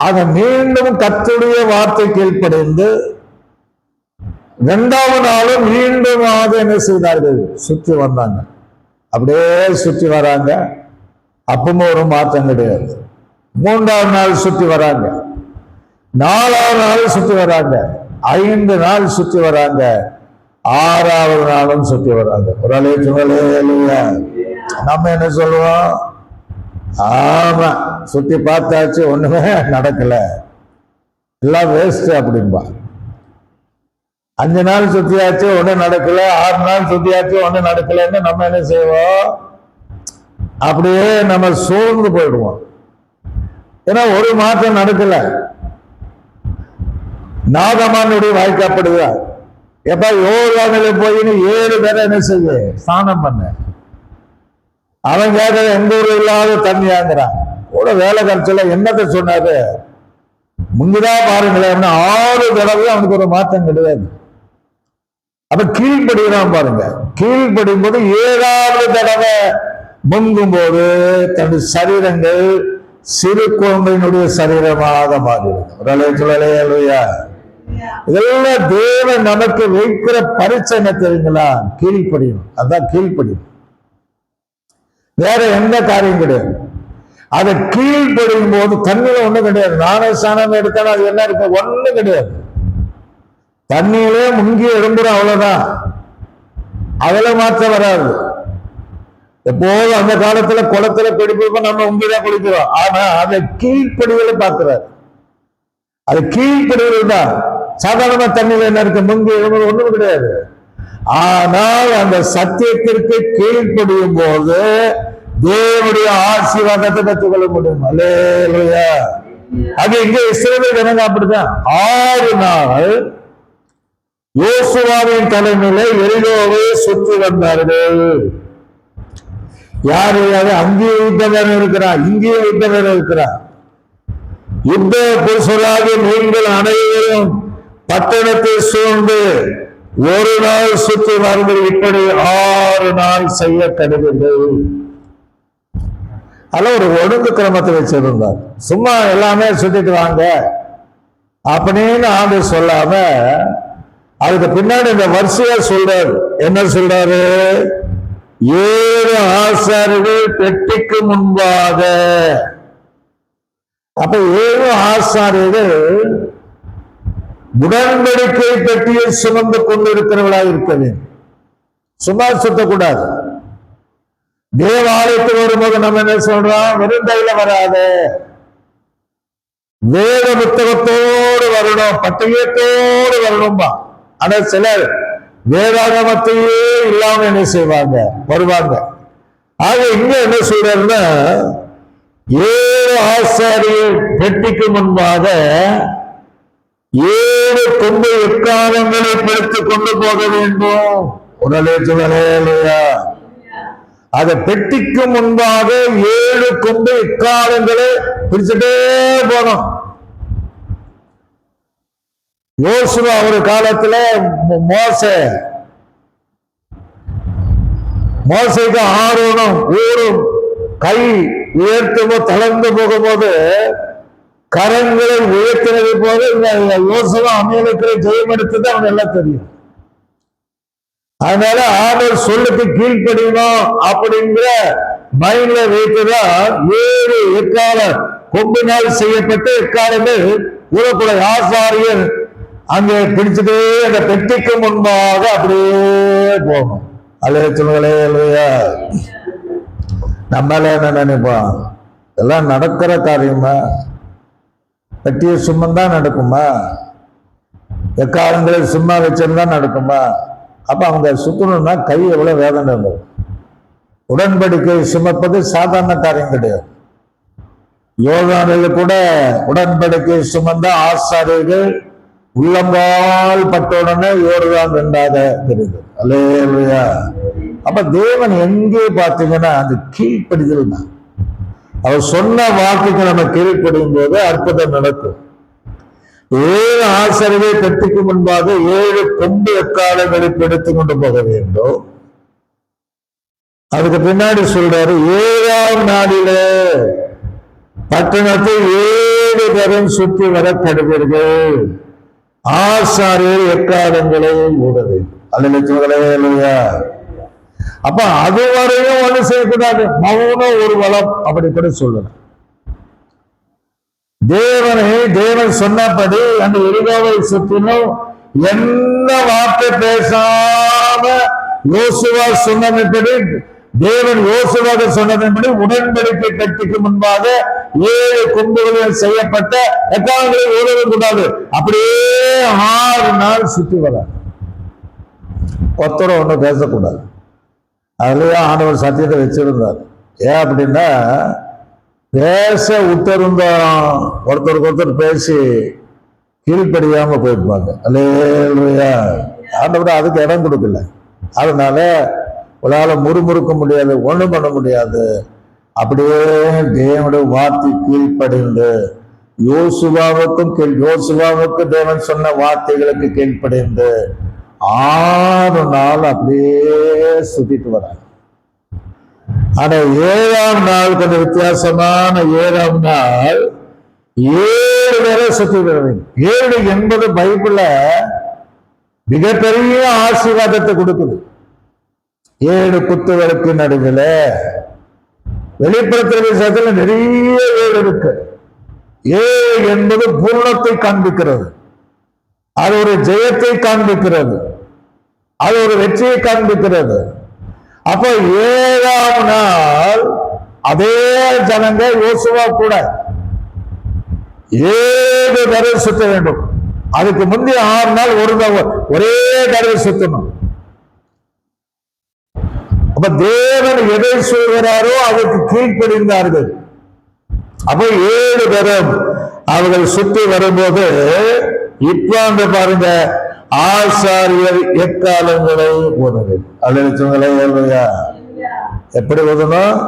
அதை மீண்டும் கர்த்தருடைய வார்த்தை கீழ்ப்படைந்து 2வது நாளும் மீண்டும் என்ன செய்தார்கள், சுற்றி வந்தாங்க. அப்படியே சுற்றி வராங்க, அப்பவும் ஒரு மாற்றம் கிடையாது. 3வது நாள் சுற்றி வராங்க, 4வது நாள் சுற்றி வராங்க, 5 நாள் சுற்றி வராங்க, 6வது நாளும் சுற்றி வராங்க. ஒரு அலையா நம்ம என்ன சொல்லுவோம், ஆமா சுத்தி பார்த்தாச்சு ஒண்ணுமே நடக்கல, எல்லாம் வேஸ்ட் அப்படின்பா. 5 நாள் சுத்தியாச்சு ஒண்ணும் நடக்கல, 6 நாள் சுத்தியாச்சு ஒண்ணும் நடக்கலன்னு நம்ம என்ன செய்வோம், அப்படியே நம்ம சோர்ந்து போயிடுவோம். ஏன்னா ஒரு மாற்றம் நடக்கல. நாகமானுடைய வாய்க்காப்படுதா, எப்ப யோகானில போய் 7 பேரை என்ன செய்ய ஸ்நானம் பண்ண, அவன் கேட்க எங்க ஊர் இல்லாத தண்ணியாங்கிறான். கூட வேலை கரைச்சல என்னத்தை சொன்னாரு, முங்குதான் பாருங்களேன், 6 தடவை அவனுக்கு ஒரு மாற்றம் கிடையாது. அப்ப கீழ்படுகிறான் பாருங்க. கீழ்படும் போது 7வது தடவை முங்கும் போது தன்னுடைய சரீரங்கள் சிறு குழந்தையினுடைய சரீரமாக மாறிடுது. இதெல்லாம் தேவன் நமக்கு வைக்கிற பரிச்சை என்ன தெரியுங்களா, கீழ்ப்படியும். அதுதான் கீழ்ப்படியும், வேற எந்த காரியம் கிடையாது. அதை கீழ்ப்படியும் போது தண்ணியில ஒண்ணும் கிடையாது. நானே சாணம் எடுத்தாலும் அது என்ன இருக்கு, ஒண்ணும் கிடையாது. தண்ணியிலே முங்கி எழும்புறோம், அவ்வளவுதான். அதுல மாற்றம் வராது. எப்போதும் அந்த காலத்துல குளத்துல குடிப்போம், நம்ம உண்மைதான் குளிக்கிறோம். ஆனா அதை கீழ்ப்படிகளை பார்க்கிறார். அது கீழ்ப்படிகள் தான். சாதாரண தண்ணியில என்ன இருக்கு, முங்கி ஒண்ணும் கிடையாது. ஆனால் அந்த சத்தியத்திற்கு கீழ்ப்படியும் போது தேவனுடைய ஆசீர்வாதத்தை பெற்றுக்கொள்ள முடியும். அல்லேலூயா. அது இங்க இஸ்ரவேல் ஜனங்க அப்படிதான் 6 நாள் யோசுவாவின் தலைமையில எரிகோவை சுற்றி வந்தார்கள். யாரு யாரு? அங்கேயும் யுத்தவர் இருக்கிறார், இங்கேயும் யுத்தவர் இருக்கிறார். யுத்த புருஷராக நீங்கள் அனைவரும் பட்டணத்தை சூழ்ந்து ஒரு நாள் சுற்றி வந்து இப்படி 6 நாள் செய்ய கருதுங்கள். அதெல்லாம் ஒரு ஒழுங்கு கிரமத்தை வச்சிருந்தார். சும்மா எல்லாமே சுத்திட்டு வாங்க அப்படின்னு ஆண்டு சொல்லாம அதுக்கு பின்னாடி இந்த வரிசையா சொல்றாரு. என்ன சொல்றாரு? 7 ஆசாரிகள் பெட்டிக்கு முன்பாக. அப்ப 7 ஆசாரிகள் உடன்படிக்கை பெட்டியை சுமந்து கொண்டிருக்கிறவர்களாக இருக்க வேண்டும். சும்மா சுத்தக்கூடாது. தேவாலயத்தில் வரும்போது நம்ம என்ன சொல்றோம்? வெறுந்தையில வராத, வேத புத்தகத்தோடு வரணும், பட்டயத்தோடு வரணும்பா. ஆனா சிலர் வேதாகமத்தையே இல்லாம என்ன செய்வாங்க? வருவாங்க. ஆக இங்க என்ன சொல்றாருன்னா, 7 ஆசாரியர் பெட்டிக்கு முன்பாக 7 கொம்பு எக்காலங்களை பிடித்துக் கொண்டு போக வேண்டும். உடலே சொல்லலையா? அத பெட்டிக்கு முன்பாக 7 கொம்பு எக்காலங்களை பிடிச்சுட்டே போனோம். யோசுவா ஒரு காலத்துல மோசைக்கு ஆரோனும் ஊரும் கை உயர்த்தும் தளர்ந்து போகும்போது கரங்களை உயர்த்தினது போது யோசுவா அமேலிக்கரை ஜெயம் எடுத்தது அவன் எல்லாம் தெரியும். அதனால ஆண்டவர் சொல்லுக்கு கீழ்ப்படியணும் அப்படிங்கிற மைண்ட்ல வைத்துதான் 7 எக்கால கொம்பினால் செய்யப்பட்ட எக்காலங்கள் ஊரக்குள்ள ஆசாரியர் அங்கே பிடிச்சிட்டே அந்த பெட்டிக்கு முன்பாக அப்படியே போகணும். அல்லையா சொல்லுங்களே இல்லையா? நம்மளால என்ன நினைப்போம்? எல்லாம் நடக்கிற காரியமா? பெட்டியை சும்மந்தான் நடக்குமா? எக்காலங்களை சும்மா வச்சிருந்தா நடக்குமா? அப்ப அவங்க சுத்தணும்னா கை எவ்வளவு வேதனை இருந்தது. உடன்படிக்கை சுமப்பது சாதாரண காரியம் கிடையாது. யோர்தானில் கூட உடன்படிக்கை சுமந்த ஆசாரியர்கள் உள்ளங்கால் பட்டவுடனே யோர்தான் ரெண்டாக தெரியுது. அல்லேலூயா. அப்ப தேவன் எங்கே பார்த்தீங்கன்னா அது கீழ்ப்படிதல் தான். அவர் சொன்ன வாக்குக்கு நம்ம கீழ்ப்படியும் போது அற்புதம் நடக்கும். 7 ஆசாரியர்கள் பெட்டிக்கு முன்பாக 7 கொம்பு எக்காலங்களை எடுத்துக் கொண்டு போக வேண்டும். அதுக்கு பின்னாடி சொல்றாரு, 7ஆம் நாளிலே பட்டணத்தை 7 தரம் சுற்றி வர கடுவீர்கள். ஆசாரியர் எக்காலங்களை ஊடவே. அல்லையா? அப்ப அதுவரையும் ஒண்ணு செய்யக்கூடாது. மௌனம் ஒரு வளம் அப்படி கூட சொல்லலாம். தேவன் சொன்னபடி அந்த எரிகோவை சுற்றினும் என்ன வார்த்தை பேசாம யோசுவா சொன்னபடி, தேவன் யோசுவாக சொன்னதன்படி உடன்படிக்கை பெட்டிக்கு முன்பாக 7 கொம்புகளில் செய்யப்பட்ட எக்காலங்களை ஊழவே கூடாது. அப்படியே 6 நாள் சுற்றி வர ஒருத்தரும் ஒன்றும் பேசக்கூடாது. அதுலயே ஆண்டவர் சத்தியத்தை வச்சிருந்தார். ஏன் அப்படின்னா, பேச உத்தருந்தோம் ஒருத்தருக்கு ஒருத்தர் பேசி கீழ்ப்படியாம போயிருப்பாங்க. அல்லேலூயா. ஆண்டவர் அதுக்கு இடம் கொடுக்கல. அதனால உங்களால முறுமுறுக்க முடியாது, ஒண்ணும் பண்ண முடியாது. அப்படியே தேவனுடைய வார்த்தை கீழ்ப்படிந்து யோசுவாவுக்கு தேவன் சொன்ன வார்த்தைகளுக்கு கீழ்ப்படிந்து 6 நாள் அப்படியே சுத்திட்டு வராங்க. ஆனா 7ஆம் நாள் கொஞ்சம் வித்தியாசமான 7ஆம் நாள் 7 பேரை சுத்தி வர வேண்டும். 7 என்பது பைபிள்ல மிகப்பெரிய ஆசீர்வாதத்தை கொடுக்குது. 7 குத்துகளுக்கு நடுவில் வெளிப்படுத்துற விஷயத்துல நிறைய 7 இருக்கு. 7 என்பது பூர்ணத்தை காண்பிக்கிறது. அது ஒரு ஜெயத்தை காண்பிக்கிறது. அது ஒரு வெற்றியை காண்பிக்கிறது. அப்ப 7ஆம் நாள் அதே ஜனங்க யோசுவா கூட 7 தடவை சுத்த வேண்டும். அதுக்கு முந்தைய 6 நாள் ஒரே தடவை சுத்தணும். அப்ப தேவன் எதை சொல்கிறாரோ அதற்கு கீழ்ப்படிந்தார்கள். அப்ப 7 தரம் அவர்கள் சுத்தி வரும்போது இப்ப பாருங்க, ஆசாரியர் எக்காலங்களை ஊதவே அல்லையா? எப்படி ஊதணும்?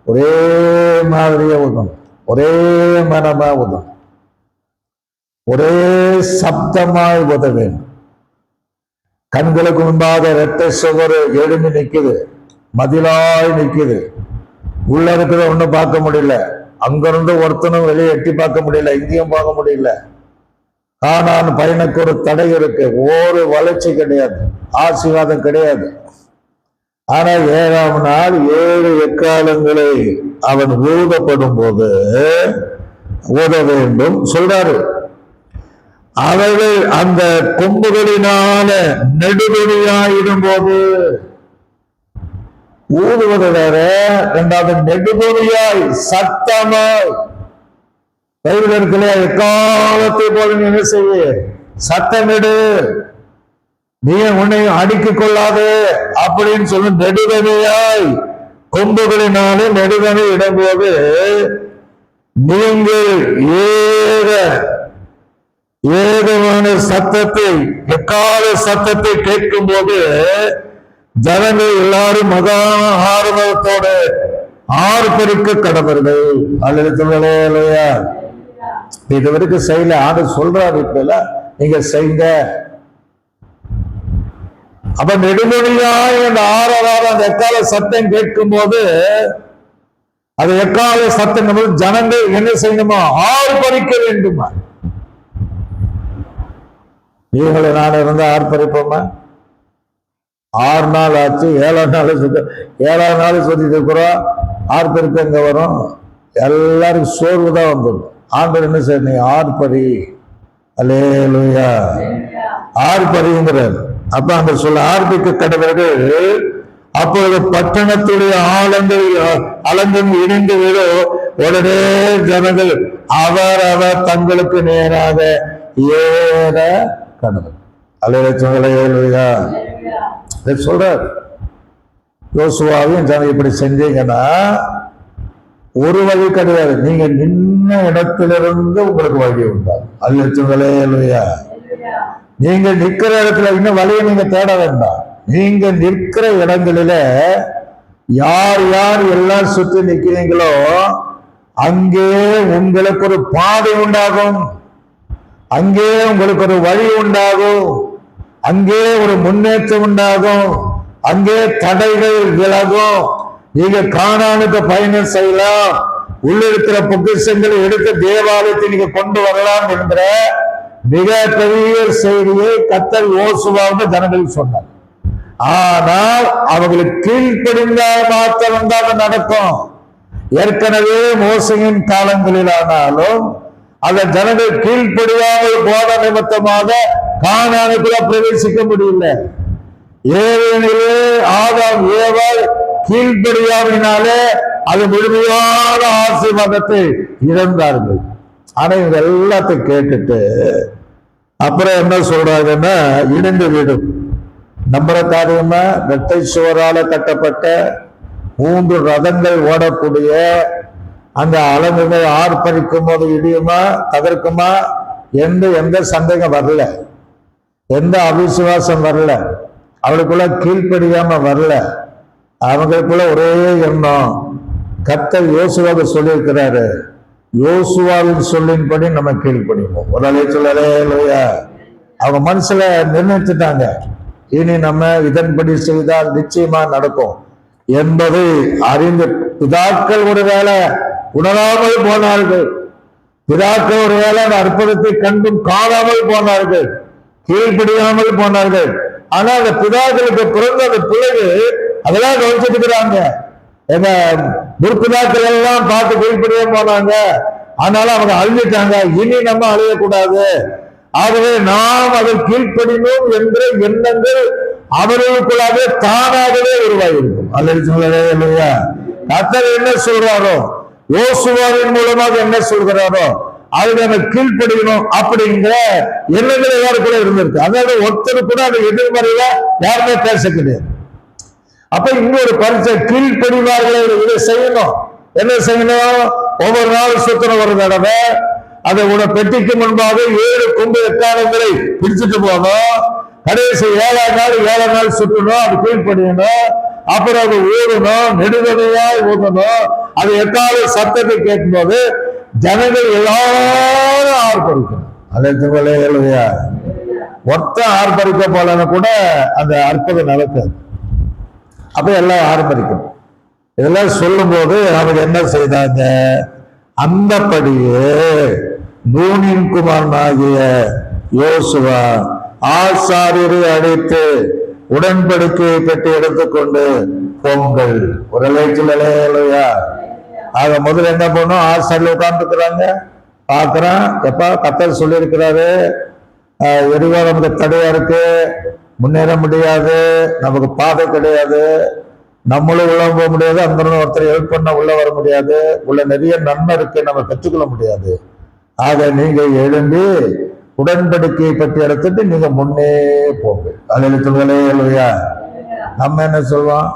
ஒரே மாதிரியே ஊதணும், ஒரே மனமா ஊதணும், ஒரே சப்தமாய் ஊத வேண்டும். கண்களுக்கு முன்பாக இரட்டை சுவர் எழுமி நிக்குது, மதிலாய் நிக்குது. உள்ள இருக்கிற ஒண்ணும் பார்க்க முடியல, அங்கிருந்து ஒருத்தனும் வெளியே எட்டி பார்க்க முடியல, இங்கேயும் பார்க்க முடியல. ஆனால் பயனுக்கு ஒரு தடை இருக்கு, ஒரு வளர்ச்சி கிடையாது, ஆசீர்வாதம் கிடையாது. ஆனா 7ஆம் நாள் 7 எக்காலங்களை அவன் ஊதப்படும் போது ஊத வேண்டும் சொல்றாரு. அவர்கள் அந்த கொம்புகளினால நெடுவெளியாயிடும் போது ஊதுவது வேற, இரண்டாவது நெடுவெளியாய் சத்தமாய் எக்காலத்தை போல என்ன செய்ய சத்தமிடு, நீ உன்னை அடுக்கிக் கொள்ளாது அப்படின்னு சொல்லி நெடுவெளியாய் கொம்புகளினாலே நெடுவெளி இடும்போது நீங்கள் ஏகமான சத்தத்தை எக்கால சத்தத்தை கேட்கும் போது ஜனங்கள் எல்லாரும் மகா ஆர்வத்தோடு ஆர்ப்பரிக்க கடவர்கள். அல்லையா? இது வரைக்கும் செய்யல, ஆடு சொல்றாரு, இப்ப நீங்க செய்யுங்க. அப்ப நெடுமொழியாய் அந்த 6ஆவது அந்த எக்கால சத்தம் கேட்கும் போது, அது எக்கால சத்தம் ஜனங்கள் என்ன செய்யணுமா? ஆர்ப்பரிக்க வேண்டுமா? நீங்களை நான் இருந்தா ஆர்ப்பரிப்போமா? 6 நாள் ஆச்சு, 7ஆம் நாள் சுத்திட்டு இருக்கிறோம், ஆர்ப்பரிப்பு எங்க வரும்? எல்லாரும் சோர்வுதான் வந்துடும். ஆண்டவர் என்ன செய்ய? ஆர்ப்பரி, அல்லேலூயா, ஆர்ப்பரிங்கிறார். அப்ப அந்த சொல்ல ஆர்ப்பிக்க கடவர்கள். அப்பொழுது பட்டணத்துடைய அலங்கம் இணைந்து விடும். உடனே ஜனங்கள் அவர் தங்களுக்கு நேராக ஏற கடவுள். அல்லேலூயா சொல்றார். யோசுவாவையும் ஜனம் இப்படி செஞ்சீங்கன்னா ஒரு வழி கிடையாது, நீங்க நின்ன இடத்திலிருந்து உங்களுக்கு வழி உண்டாகும். அல்லேலூயா. நீங்க நிக்கிற இடத்துல இன்னும் வழியை நீங்க தேட வேண்டாம். நீங்க நிற்கிற இடங்களில யார் யார் எல்லாம் சுற்றி நிக்கிறீங்களோ அங்கே உங்களுக்கு ஒரு பாதை உண்டாகும், அங்கே உங்களுக்கு ஒரு வழி உண்டாகும், அங்கே ஒரு முன்னேற்றம் உண்டாகும், அங்கே தடைகள் விலகும். நீங்க கானானுக்கு பயணம் செய்யலாம், உள்ள இருக்கிற பொக்கிஷங்களை எடுத்து தேவாலயத்தை நீங்க கொண்டு வரலாம் என்ற மிக பெரிய செய்தியை கர்த்தர் யோசுவாவுக்கு ஜனங்கள் சொன்னார். ஆனால் அவர்களுக்கு கீழ்ப்படிந்தால் மாத்திரம்தான் நடக்கும். ஏற்கனவே மோசையின் காலங்களில் ஆனாலும் அந்த ஜனங்கள் கீழ்ப்படியாமல் போன நிமித்தமாக கானானுக்குள்ள பிரவேசிக்க முடியல. ஏனெனிலே ஆதாம் ஏவாள் கீழ்ப்படியாவினாலே அது முழுமையான ஆசீர்வாதத்தை இழந்தார்கள். ஆனா இவங்க எல்லாத்தையும் கேட்டுட்டு அப்புறம் என்ன சொல்றாங்கன்னா, இணைந்து விடும். நம்புற காரியமா இரட்டை சுவரால கட்டப்பட்ட 3 ரதங்கள் ஓடக்கூடிய அந்த அலங்குகள் ஆர்ப்பரிக்கும் போது இடியுமா தவிர்க்குமா எந்த சந்தேகம் வரல, எந்த அவிசுவாசம் வரல, அவளுக்குள்ள கீழ்ப்படியாம வரல. அவங்களுக்குள்ள ஒரே எண்ணம், கர்த்தர் யோசுவாவுக்கு சொல்லியிருக்கிறாரு, யோசுவாவின் சொல்லின்படி நம்ம கீழ்ப்படிவோம். ஒரு அலைய சொல்லலே இல்லையா? அவங்க மனசுல நிர்ணயிச்சுட்டாங்க, இனி நம்ம இதன்படி செய்தால் நிச்சயமா நடக்கும் என்பதை அறிந்து பிதாக்கள் ஒருவேளை உணராமல் போனார்கள், பிதாக்கள் ஒருவேளை அந்த அற்புதத்தை கண்டும் காணாமல் போனார்கள், கீழ்ப்படியாமல் போனார்கள். ஆனா அந்த பிதாக்களுக்கு பிறந்த அந்த பிள்ளைகள் அதெல்லாம் கவனிச்சுட்டு இருக்கிறாங்க. எங்க முற்பிதாக்கள் எல்லாம் பார்த்து கீழ்ப்படியே போனாங்க, ஆனாலும் அவங்க அழிஞ்சிட்டாங்க. இனி நம்ம அழியக்கூடாது, ஆகவே நாம் அதை கீழ்ப்படினோம் என்ற எண்ணங்கள் அவர்களுக்குள்ளாக தானாகவே உருவாகிருக்கும். அல்லையா, கர்த்தர் என்ன சொல்றாரோ, யோசுவாவின் மூலமாக என்ன சொல்கிறாரோ அதுக்கு நம்ம கீழ்ப்படியணும் அப்படிங்கிற எண்ணங்கள் எல்லாருக்குள்ள இருந்திருக்கு. அதாவது ஒருத்தர் கூட அந்த எதிர்மறையில யாருமே பேச கிடையாது. அப்ப இன்னொரு பரிசை கீழ்ப்படிவார்களை இதை செய்யணும். என்ன செய்யணும்? ஒவ்வொரு நாள் சுத்தனம் ஒரு தடவை அதை பெட்டிக்கு முன்பாக 7 கொம்பு எக்காலங்களை பிடிச்சிட்டு போகணும். கடைசி 7ஆம் நாள் சுற்றணும், அது கீழ்ப்படியணும். அப்புறம் அது ஊறணும், நெடுதலையாய் ஊதணும். அது எக்கால சத்தத்தை கேட்கும் போது ஜனங்கள் எல்லாரும் ஆர்ப்பரிக்கணும். அல்லையா, ஒத்த ஆர்ப்பரிக்க போலன்னு கூட அந்த அற்புதம் நடக்காது. அப்ப எல்லாம் ஆர்ப்பரிக்கணும். இதெல்லாம் சொல்லும் போது அவங்க என்ன செய்தாங்க? அந்தபடியே நூனின் குமாரனாகிய யோசுவா ஆசாரியரை அழைத்து உடன்படிக்கையை பெற்று எடுத்துக்கொண்டு பொங்கல் ஒரு இல்லையா. ஆக முதல்ல என்ன பண்ணும்? ஆசாரியில் உட்கார்ந்துக்கிறாங்க, பாக்குறான். எப்பா கர்த்தர் சொல்லி இருக்கிறாரு, எரிவா நமக்கு தடையா இருக்கு, முன்னேற முடியாது, நமக்கு பாதை கிடையாது, நம்மளும் உள்ள போக முடியாது, அந்த ஒருத்தர் ஹெல்ப் பண்ண உள்ள வர முடியாது, உள்ள நிறைய நன்மை இருக்கு, நம்ம பெற்றுக்கொள்ள முடியாது. ஆக நீங்க எழும்பி உடன்படிக்கையை பற்றி எடுத்துட்டு நீங்க முன்னே போங்க. இல்லையா, நம்ம என்ன சொல்லுவோம்?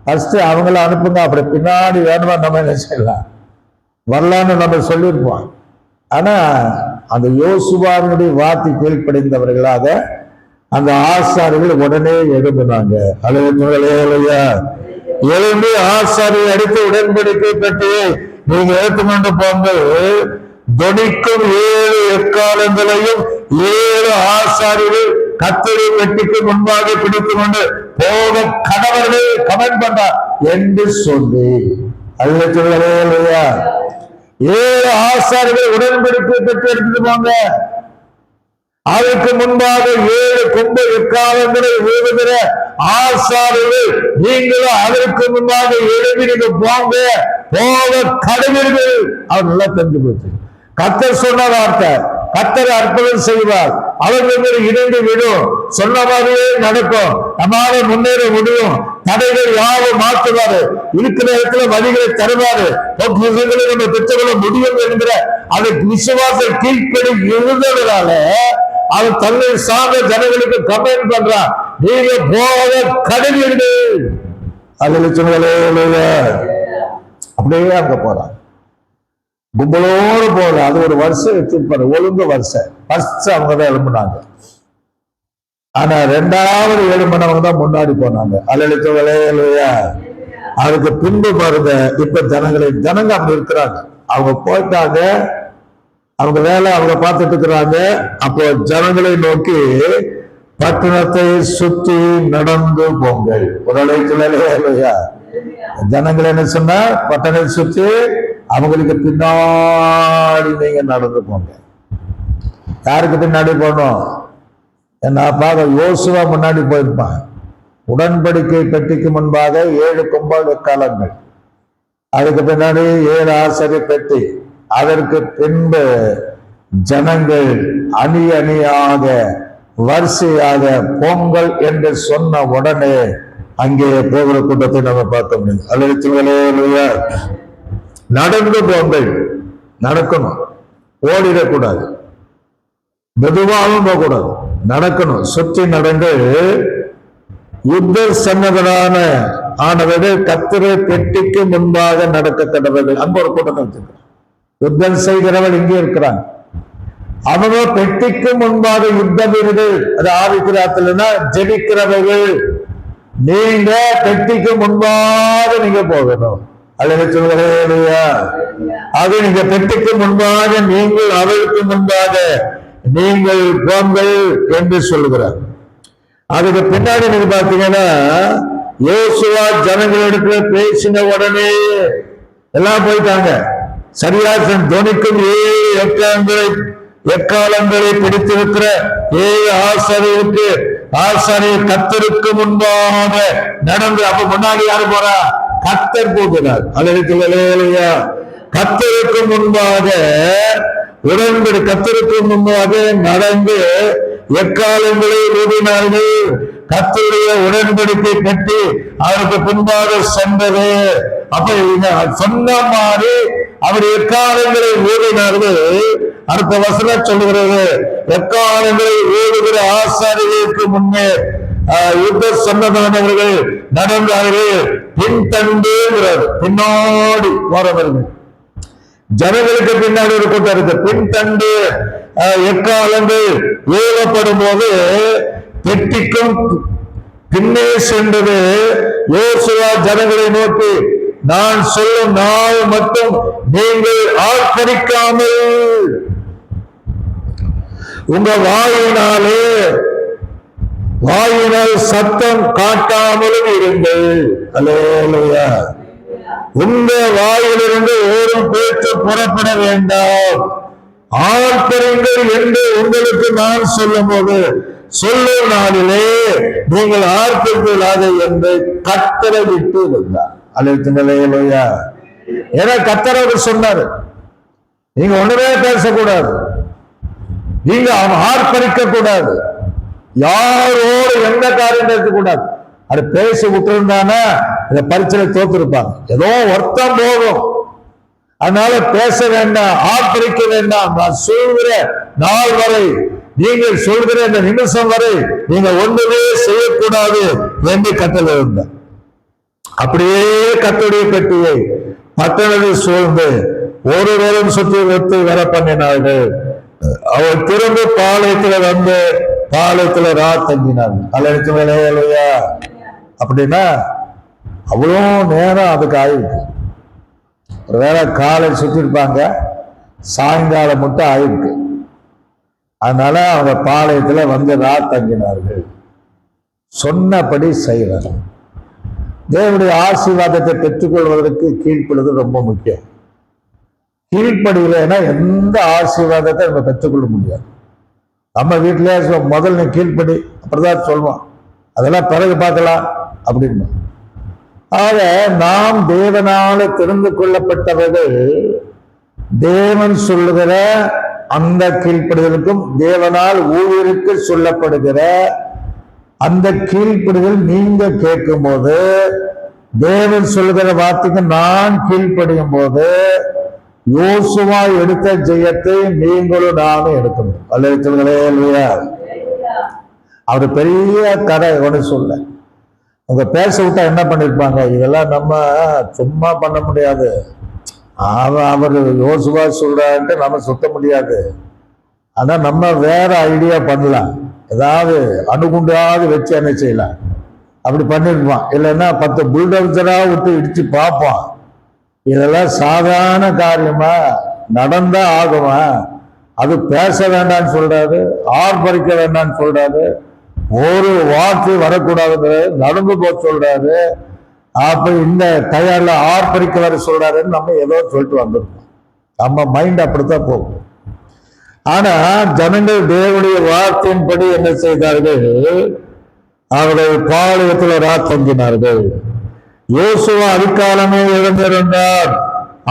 ஃபர்ஸ்ட் அவங்கள அனுப்புங்க, அப்படி பின்னாடி வேணுமா நம்ம என்ன செய்யலாம், வரலான்னு நம்ம சொல்லியிருப்போம். ஆனா அந்த யோசுவாவினுடைய வார்த்தை கீழ்ப்படைந்தவர்களாக அந்த ஆசாரிகள் உடனே எழும்பினாங்க. இல்லையா, எழும்பி ஆசாரியை அடித்து உடன்படிக்கை பற்றி நீங்க ஏற்றுக்கொண்டு போங்கள். தொனிக்கும் 7 எக்காலங்களையும் 7 ஆசாரிகள் கர்த்தரை பெட்டிக்கு முன்பாக பிடித்துக் கொண்டு போக கணவர்கள் கமெண்ட் பண்றார் என்று சொல்லி. இல்லையா, 7 ஆசாரிகள் உடன்படிக்கை பெற்று எடுத்துட்டு போங்க. அதற்கு முன்பாக 7 கொம்பு எக்காலங்களை ஊதுகிற ஆசாரிகள் நீங்களும் அதற்கு முன்பாக எழுதி நீங்க போங்க, போக கடவீர்கள். அவர் நல்லா தெரிஞ்சு போச்சு. கர்த்தர் சொன்ன வார்த்தை, கர்த்தர் அற்புதம் செய்வார், அவர்கள் இணைந்து விடும், சொன்ன மாதிரியே நடக்கும், நம்மால முன்னேற முடியும், தடைகள் யாவும் மாற்றுவாரு, இருக்கிற இடத்துல வழிகளை தருவாரு, நம்ம பெற்றுக்கொள்ள முடியும் என்கிற அதற்கு விசுவாச கீழ்ப்படி இருந்ததுனால அவர் தன்னை சார்ந்த ஜனங்களுக்கு கமெண்ட் பண்றான், நீங்க போக கடவீர்கள். அதில் சொன்னே அப்படியே அங்க போறாங்க, கும்பலோடு போல. அது ஒரு வருஷம் வச்சிருப்பாரு, ஒழுங்கு வருஷம். ஃபர்ஸ்ட் அவங்க தான் எழும்பினாங்க. ஆனா 2வது எழும்பினவங்க தான் முன்னாடி போனாங்க. இல்லையா, அதுக்கு பின்பு பாருங்க, இப்ப ஜனங்க அப்படி இருக்கிறாங்க. அவங்க போயிட்டாங்க, அவங்க வேலை அவங்க பார்த்துட்டு இருக்கிறாங்க. அப்போ ஜனங்களை நோக்கி பட்டணத்தை சுற்றி நடந்து போங்கள். இல்லையா, ஜனங்கள் என்ன சொன்னா, பட்டணத்தை சுற்றி அவங்களுக்கு பின்னாடி நீங்க நடந்து போங்க. யாருக்கு பின்னாடி போகணும்? நான் பார்க்க யோசுவா முன்னாடி போயிருப்பான். உடன்படிக்கை பெட்டிக்கு முன்பாக 7 கொம்பு எக்காலங்கள், அதுக்கு பின்னாடி 7 ஆசாரிய பெட்டி, அதற்கு பின்பு ஜனங்கள் அணி அணியாக வரிசையாக பொங்கல் என்று சொன்ன உடனே அங்கே போகிற கூட்டத்தை நம்ம பார்க்க முடியும். அல்லையா, நடந்து போங்கள், நடக்கணும், ஓடிடக்கூடாது, மெதுவாகவும் போகக்கூடாது, நடக்கணும், சுற்றி நடந்து யுத்த சன்னதனான ஆனவர்கள் கர்த்தரை பெட்டிக்கு முன்பாக நடக்க கடவர்கள். அங்க ஒரு கூட்டத்தை வச்சிருக்கிறான். யுத்தம் செய்கிறவர்கள் இங்கே இருக்கிறாங்க. அவங்க பெட்டிக்கு முன்பாக யுத்த வீரர்கள், அது ஆவிக்கிறாத்துல ஜெபிக்கிறவர்கள். நீங்க பெட்டிக்கு முன்பாக நீங்க போகணும். அல்லையா, அது நீங்க பெட்டிக்கு முன்பாக நீங்கள் அவருக்கு முன்பாக நீங்கள் போங்கள் என்று சொல்லுகிறார். அதுக்கு பின்னாடி நீங்க பாத்தீங்கன்னா, யோசுவா ஜனங்களிடத்துல பேசின உடனே எல்லாம் போயிட்டாங்க. சரியா தொனிக்கும் 7 எக்காலங்களை பிடித்திருக்கிற 7 ஆசாரியருக்கு ஆசாரியர் கர்த்தருக்கு முன்பாக நடந்து. அப்ப முன்னாடி யாரு போறா? கர்த்தர் போகிறார். அல்லையா, கர்த்தருக்கு முன்பாக கர்த்தருக்கு முன்பாக நடந்து எக்காலங்களை ஊதினார்கள். கர்த்தருடைய உடன்படிக்கை கட்டி அவருக்கு பின்பாக சென்றது. அப்ப சொன்ன மாதிரி அவர் எக்காலங்களை ஓடினார்கள். அடுத்த வசனம் சொல்லுகிறது, எக்காலங்களை ஓடுகிற ஆசாரியர்களுக்கு முன்னே யுத்த சன்னதானவர்கள் நடந்தார்கள். பின்தண்டுங்கிறார், பின்னாடி போறவர்கள். ஜனங்களுக்கு பின்னாடி ஒரு கூட்டம் இருக்கு. பின்தண்டு எக்காலங்கள் ஏவப்படும் போது பெட்டிக்கும் பின்னே சென்றது. யோசுவா ஜனங்களை நோக்கி, நான் சொல்லும் நாள் மட்டும் நீங்கள் ஆர்ப்பரிக்காமல் உங்க வாயினால் சத்தம் காட்டாமலும் இருங்கள். அல்லேலூயா. உங்க வாயிலிருந்து ஒரு பேச்சு புறப்பட வேண்டாம், ஆர்ப்பரிங்கள் என்று உங்களுக்கு நான் சொல்லும் போது சொல்லும் நாளிலே நீங்கள் ஆர்ப்பரிக்கலாக என்று கர்த்தரை விட்டு இருந்தார். அல்லேலூயா. ஏன்னா கர்த்தர் அவர் சொன்னாரு, நீங்க ஒண்ணுமே பேசக்கூடாது, நீங்க ஆர்ப்பரிக்க கூடாது, யாரோடு எந்த காரியம் பேசக்கூடாது. அது பேசி விட்டுருந்தானா இந்த பரீட்சையில தோத்திருப்பாங்க. ஏதோ ஒருத்தம் போகும், அதனால பேச வேண்டாம், ஆர்ப்பரிக்க வேண்டாம். நான் சொல்கிற நாள் வரை, நீங்கள் சொல்கிற இந்த நிமிஷம் வரை நீங்க ஒன்றுமே செய்யக்கூடாது என்று கட்டளை இருந்தார். அப்படியே கர்த்தருடைய பெட்டியை பட்டணத்தில் சூழ்ந்து ஒருவரும் சுற்றி வைத்து வர பண்ணினார்கள். அவர் திரும்ப பாளையத்துல வந்து பாளையத்துல தங்கினார்கள். அல்லேலூயா. அப்படின்னா அவ்வளோ நேரம் அதுக்கு ஆயிருக்கு. ஒருவேளை காலை சுற்றிருப்பாங்க, சாயங்காலம் மட்டும் ஆயிருக்கு. அதனால அவங்க பாளையத்துல வந்து தங்கினார்கள். சொன்னபடி செய்வார்கள். தேவனுடைய ஆசீர்வாதத்தை பெற்றுக்கொள்வதற்கு கீழ்ப்படுவது ரொம்ப முக்கியம். கீழ்ப்படியில்லைன்னா எந்த ஆசீர்வாதத்தை நம்ம பெற்றுக்கொள்ள முடியாது. நம்ம வீட்டிலே முதல் நீ கீழ்ப்படி, அப்படிதான் சொல்லுவோம், அதெல்லாம் பிறகு பார்க்கலாம் அப்படின்னு. ஆக நாம் தேவனால தெரிந்து கொள்ளப்பட்டவர்கள் தேவன் சொல்லுகிற அந்த கீழ்ப்படுதலுக்கும் தேவனால் ஊழியருக்கு சொல்லப்படுகிற அந்த கீழ்ப்படிதல் நீங்க கேட்கும் போது, தேவன் சொல்லுகிற வார்த்தைக்கு நான் கீழ்ப்படியும் போது யோசுவா எடுத்த ஜெயத்தை நீங்களும் நானும் எடுக்கணும். அல்லேலூயா. அவர் பெரிய கதை ஒன்று சொல்ல, உங்க பேச விட்டா என்ன பண்ணிருப்பாங்க, இதெல்லாம் நம்ம சும்மா பண்ண முடியாது. அவர் யோசுவா சொல்றான்ட்டு நம்ம சுத்த முடியாது. ஆனா நம்ம வேற ஐடியா பண்ணலாம், ஏதாவது அணுகுண்டாவது வச்சு என்ன செய்யலாம், அப்படி பண்ணிருப்பான். இல்லைன்னா 10 புல்டோசரா விட்டு இடிச்சு பார்ப்பான். இதெல்லாம் சாதாரண காரியமா, நடந்தா ஆகுமா? அது பேச வேண்டாம்னு சொல்றாரு, ஆர்ப்பரிக்க வேண்டாம்னு சொல்றாரு, ஒரு வார்த்தை வரக்கூடாதுங்கிறது, நடந்து போக சொல்றாரு. அப்ப இந்த கையால ஆர்ப்பரிக்க வர சொல்றாருன்னு நம்ம ஏதோ சொல்லிட்டு வந்துருக்கோம். நம்ம மைண்ட் அப்படித்தான் போகும். ஆனா ஜனங்கள் தேவனுடைய வார்த்தையின்படி என்ன செய்தார்கள், அவர்கள் பாளையத்தில் தங்கினார்கள். யோசுவா அதிகாலமே எழுந்திருந்தார்.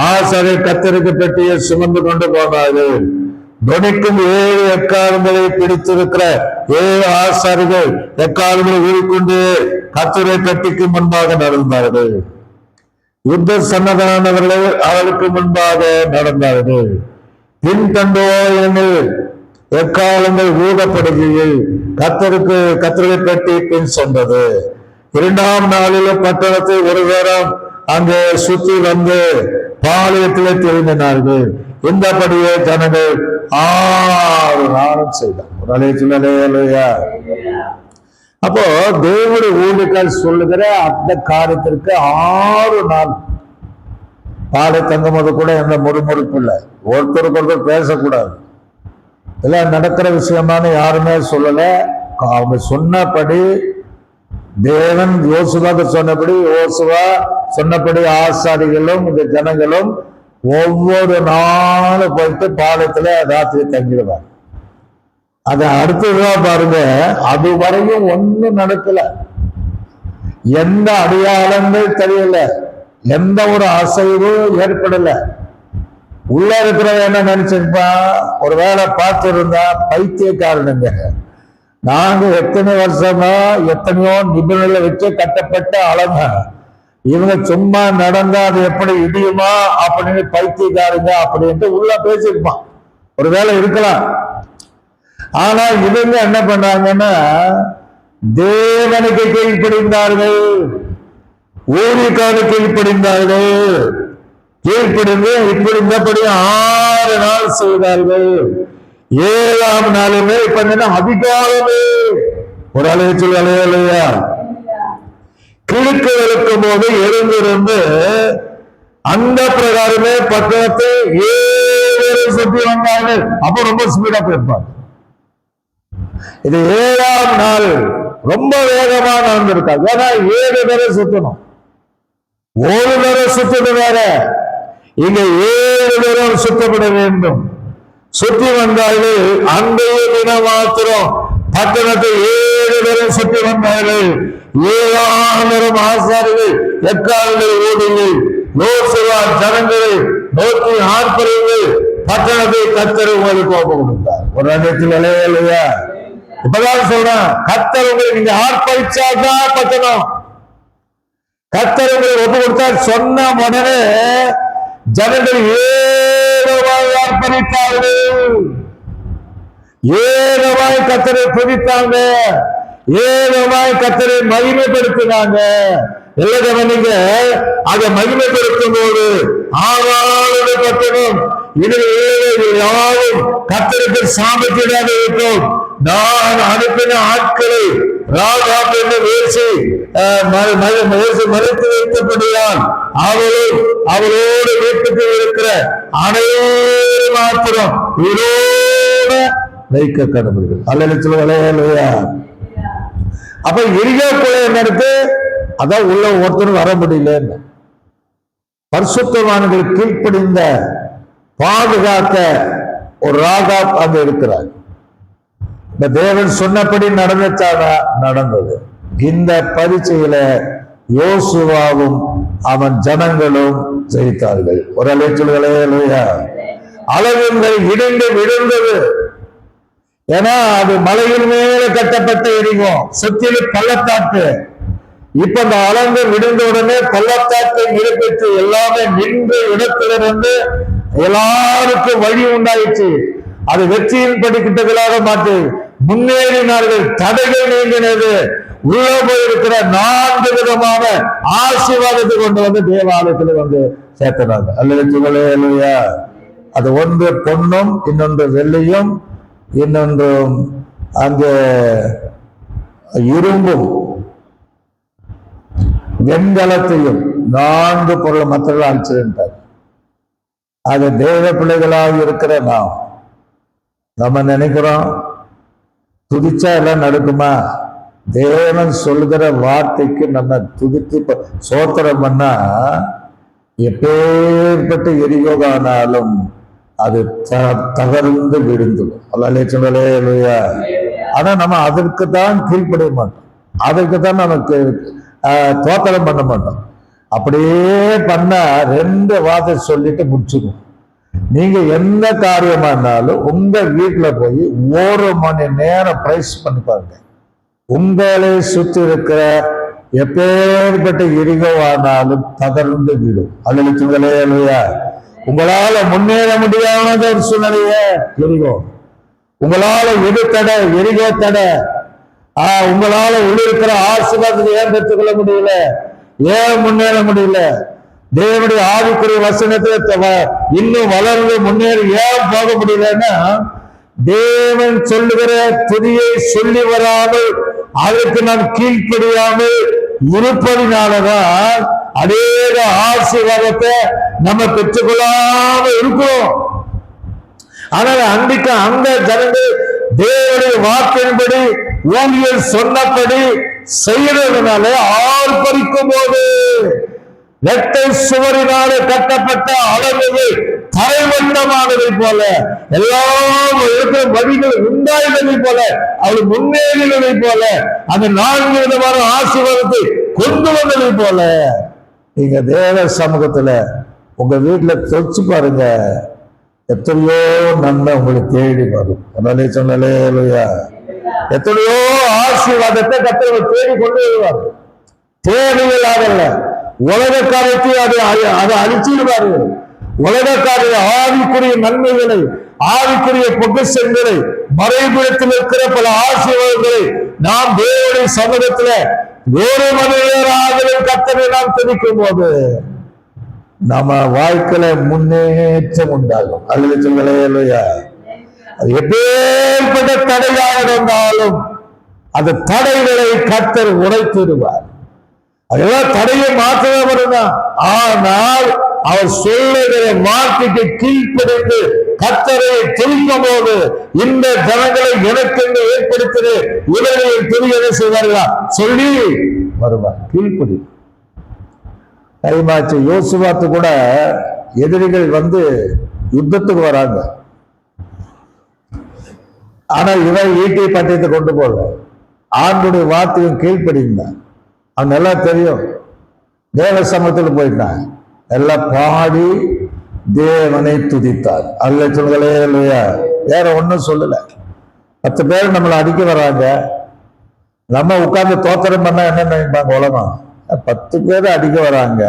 ஆசாரியர் கர்த்தருக்கு பெட்டியை சுமந்து கொண்டு போனார்கள். துணிக்கும் 7 எக்காலங்களை பிடித்திருக்கிற 7 ஆசாரிகள் எக்காலங்களை ஊறிக்கொண்டு கர்த்தரை பெட்டிக்கு முன்பாக நடந்தார்கள். யுத்த சன்னதானவர்கள் அவருக்கு முன்பாக நடந்தார்கள். பின்தண்டோயனில் எக்காலங்கள் ஊதப்படுகையில் கர்த்தரை பெட்டி பின் சென்றது. 2ஆம் நாளில் பட்டணத்தை ஒரு நேரம் அங்கே சுற்றி வந்து பாளையத்திலே திரும்பினார்கள். இந்தபடியே ஜனங்கள் 6 நாளும் செய்தார். அப்போ தேவனுடைய ஊழியர்கள் சொல்லுகிற அந்த காரியத்திற்கு 6 நாள் பாலை தங்கும் போது கூட எந்த முறுமுறுப்பு இல்லை, ஒருத்தருக்கு ஒருத்தர் பேசக்கூடாது. இதெல்லாம் நடக்கிற விஷயமான யாருமே சொல்லல. அவங்க சொன்னபடி தேவன் யோசுவாக்கு சொன்னபடி, யோசுவா சொன்னபடி ஆசாரிகளும் இந்த ஜனங்களும் ஒவ்வொரு நாளும் போயிட்டு பாலத்துல ராத்திரி தங்கிடுவாங்க. அது அடுத்ததுதான் பாருங்க, அது வரையும் ஒண்ணும் நடக்கல, எந்த அடையாளங்கள் தெரியல, எந்த ஒரு அசைவும் ஏற்படல. உள்ள இருக்கிறவன் என்ன நினைச்சிருப்பான், ஒரு வேலை பார்த்து இருந்தா பைத்தியக்காரனுங்க, நாங்க எத்தனை வருஷமா எத்தனையோ நிபுணர்களை வச்சு கட்டப்பட்ட அலங்க. இவங்க சும்மா நடந்தா அது எப்படி இடியுமா அப்படின்னு பைத்தியக்காருங்க அப்படின்ட்டு உள்ள பேசியிருப்பான். ஒருவேளை இருக்கலாம். ஆனா இவங்க என்ன பண்றாங்கன்னா தேவனுக்கு கீழ்ப்படிந்தார்கள், ஊழியக்காரனுக்கு கீழ்ப்படிந்தார்கள். கீழ்ப்படிந்து இப்படி இருந்தபடி 6 நாள் செய்தார்கள். 7ஆம் நாளுமே இப்ப என்ன அதிகாரமே ஒரு அலைச்சல் அலையா கிழக்கு இருக்கும் போது எழுந்திருந்து அந்த பிரகாரமே பட்டணத்தை 7 சுற்றி வந்தார்கள். அப்ப ரொம்ப ஸ்பீடா போயிருப்பாங்க. இது 7ஆம் நாள் ரொம்ப வேகமா நடந்திருக்காங்க. ஏன்னா 7 தடவை சுத்தணும். ஒரு தடவை சுத்தது வேற, இங்க 7 தடவை சுத்தப்பட வேண்டும். சுத்தி வந்தார்கள். அன்றைய தினம் மாத்திரம் பட்டணத்தை 7 தடவை சுற்றி வந்தார்கள். 7ஆயிரம் ஆசாரிகள் எக்கால்களை ஓடுங்கள், யோசுவா ஜனங்களை நோக்கி ஆர்ப்பரிங்கள், பட்டணத்தை கர்த்தர் உங்களுக்கு ஒப்பு கொடுத்தார். ஒரு இடத்தில் இல்லையா? இப்பதான் சொல்றேன், கர்த்தர் உங்களுக்கு நீங்க ஆர்ப்பரிச்சாதான் பட்டணம். கர்த்தர் உங்களுக்கு ஒப்பு கொடுத்தார் சொன்ன உடனே ஜனங்கள் 7 ஆர்ப்பரித்தார்கள். 7 கர்த்தரை துதித்தாங்க. 7 கர்த்தரை மகிமைப்படுத்தினாங்க. நீங்க அதை மகிமைப்படுத்தும் போது ஆறாவது பட்டணம் இதில் யாரும் கர்த்தருக்கு சாமர்த்தியாக இருக்கும். நான் அனுப்பின ஆட்களை ராகாப் என்று பேசி மறைத்து வைத்தபடியால் அவளோடு வீட்டுக்கு இருக்கிற அனைவரும் மாத்திரம் இதோடு வைக்க கடவுள்கள் அல்லையா. அப்ப எரிகோக்குள்ள என்னது, அதான் உள்ள ஒருத்தரும் வர முடியல. பரிசுத்தவான்கள் கீழ்ப்படிந்த பாதுகாக்க ஒரு ராகாப் அங்க இருக்கிறார். இந்த தேவன் சொன்னபடி நடந்துச்சானா நடந்தது. இந்த பரீட்சையில யோசுவாவும் அவன் ஜனங்களும் ஜெயித்தார்கள். ஒரு அலைச்சல்களே இல்லையா? அளவுகள் இடிந்து விழுந்தது. ஏன்னா அது மலையின் மேல கட்டப்பட்ட எரிகும், சுற்றிலும் பள்ளத்தாக்கு. இப்ப இந்த அளந்து விழுந்த உடனே பள்ளத்தாக்கை நிறைவேற்றி எல்லாமே நின்ற இடத்திலிருந்து எல்லாருக்கும் வழி உண்டாயிடுச்சு. அது வெற்றியின் படிக்கிட்டங்களாக மாற்றி முன்னேறினார்கள். தடைகள் நீங்கினது. உள்ள போயிருக்கிற 4 விதமான ஆசீர்வாதத்தை கொண்டு வந்து தேவாலயத்தில் வந்து சேர்க்கிறாங்க. அல்லையா? அது ஒன்று பொன்னும், இன்னொன்று வெள்ளியும், இன்னொன்றும் அங்கே இரும்பும் வெண்கலத்தையும் 4 பொருள் மற்றவர்கள் அழிச்சிருந்தார். அது தேவ பிள்ளைகளாக இருக்கிற நம்ம நினைக்கிறோம் துதிச்சா எல்லாம் நடக்குமா? தேவன் சொல்லுகிற வார்த்தைக்கு நம்ம துதித்து சோத்திரம் பண்ணா எப்பேற்பட்ட எரியோகானாலும் அது தகர்ந்து விழுந்துடும். அல்லையா? ஆனா நம்ம அதற்கு தான் கீழ்ப்படைய மாட்டோம். அதற்கு தான் நமக்கு தோத்திரம் பண்ண மாட்டோம். அப்படியே பண்ண 2 வார்த்தை சொல்லிட்டு முடிச்சுக்கணும். நீங்க எந்த காரியமா இருந்தாலும் உங்க வீட்டுல போய் 1 மணி நேரம் பிரைஸ் பண்ணி பாருங்க. உங்களை சுற்றி இருக்கிற எப்பேற்பட்ட எரிகோவானாலும் தகர்ந்து விடும். அல்லையா? உங்களால முன்னேற முடியாத ஒரு சூழ்நிலைய எரிகோ, உங்களால எது தடை, எரிகோ தடை. உங்களால உள்ளிருக்கிற ஆசீர்வாதத்தை ஏன் பெற்றுக்கொள்ள முடியல? ஏன் முன்னேற முடியல? தேவனுடைய ஆவிக்குரிய வசனத்தை இன்னும் வளர்ந்து முன்னேறி ஏன் போக முடியலன்னா, தேவன் சொல்லுகிற துதியை சொல்லி வராமல் அதற்கு நாம் கீழ்ப்படியாமல் இருப்பதினாலதான் அநேக ஆசீர்வாதத்தை நம்ம பெற்றுக்கொள்ளாம இருக்கிறோம். ஆனால் அன்றைக்கு அந்த ஜனங்கள் தேவனுடைய வாக்கின்படி ஊழியர் சொன்னபடி செய்யறதுனால ஆர்ப்பரிக்கும் போது இரட்டை சுவரினாலே கட்டப்பட்ட அளவு தரைவட்டமானதை போல எல்லாம் இருக்கிற வழிகள் உண்டாயதை போல அவள் முன்னேறினதை போல அந்த 4 விதமான ஆசீர்வாதத்தை கொண்டு வந்ததை போல நீங்க தேவ சமூகத்துல உங்க வீட்டுல தொச்சு பாருங்க, எத்தனையோ நன்மை உங்களுக்கு தேடி வரும். சொன்னலையா? எத்தனையோ ஆசீர்வாதத்தை கர்த்தர் தேடி கொண்டு வருவார். தேவையில்லாதல்ல, உலக காரியத்தை அதை அழிச்சிடுவாரு. உலகக்காரிய ஆவிக்குரிய நன்மைகளை, ஆவிக்குரிய பொக்கிஷங்களை, மறைபுறத்தில் இருக்கிற பல ஆசீர்வாதங்களை நாம் தேவனுடைய சமூகத்துல ஒரு மணி நேரம் கர்த்தரை நாம் துதிக்கும் போது நம்ம வாழ்க்கையில முன்னேற்றம் உண்டாகும். அல்லது சொல்லுங்க, அது எப்பேற்பட்ட தடையாக இருந்தாலும் அந்த தடைகளை கர்த்தர் உடைத்திடுவார். அதெல்லாம் தடையை மாற்றவே வருதான். ஆனால் அவர் சொல்லுகிற வார்த்தைக்கு கீழ்ப்படிந்து கர்த்தரை துதிக்கும் போது இந்த ஜனங்களை எனக்கு ஏற்படுத்தி இவர்களின் துதியை செய்வார்களா சொல்லி வருவார். கீழ்ப்படி கைமாச்சு. யோசுவாத்து கூட எதிரிகள் வந்து யுத்தத்துக்கு வராங்க. ஆனா இவன் ஈட்டி பட்டயத்தை கொண்டு போல ஆண்டுடைய வார்த்தையும் கீழ்ப்படிந்தான். அவன் நல்லா தெரியும். தேவ சமூகத்தில் போயிட்டான். எல்லாம் பாடி தேவனை துதித்தார். அல்ல சொல்களே இல்லையா, வேற ஒன்றும் சொல்லல. 10 பேர் நம்மளை அடிக்க வர்றாங்க, நம்ம உட்கார்ந்து தோத்திரம் பண்ணா என்ன நினைப்பாங்க உலகம்? 10 பேர் அடிக்க வராங்க,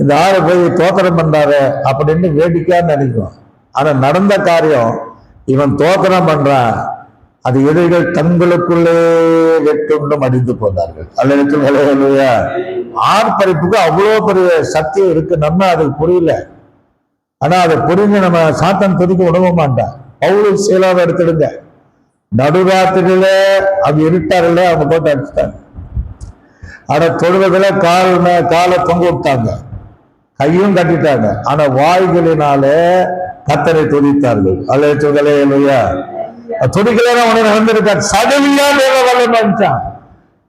இந்த ஆளை போய் தோத்திரம் பண்றாரு அப்படின்னு வேடிக்கையா நினைக்கும். ஆனா நடந்த காரியம், இவன் தோத்திரம் பண்றான், அது எதிரிகள் தங்களுக்குள்ளே வெட்டுண்டும் அடித்து போனார்கள். அல்ல ஆர்ப்பரிப்புக்கு அவ்வளோ பெரிய சக்தியும் இருக்கு. நம்ம அதுக்கு புரியல. ஆனா அதை புரிஞ்சு நம்ம சாத்தான் துதிக்க உணவ மாட்டான். பவுல் சீலாவை எடுத்துடுங்க, நடுராத்திரியில அது இருட்டாரில் அவங்க போட்டு அடிச்சுட்டாங்க. ஆனா தொழுவதில் காலை தொங்க விட்டாங்க, கையும் கட்டிட்டாங்க. ஆனா வாய்களினாலே கர்த்தரை துதித்தார்கள். அல்ல சொல்களே இல்லையா, துடிக்கலாம் உடனே நடந்திருக்கார். சடவியா தேவ வல்லமைச்சான்,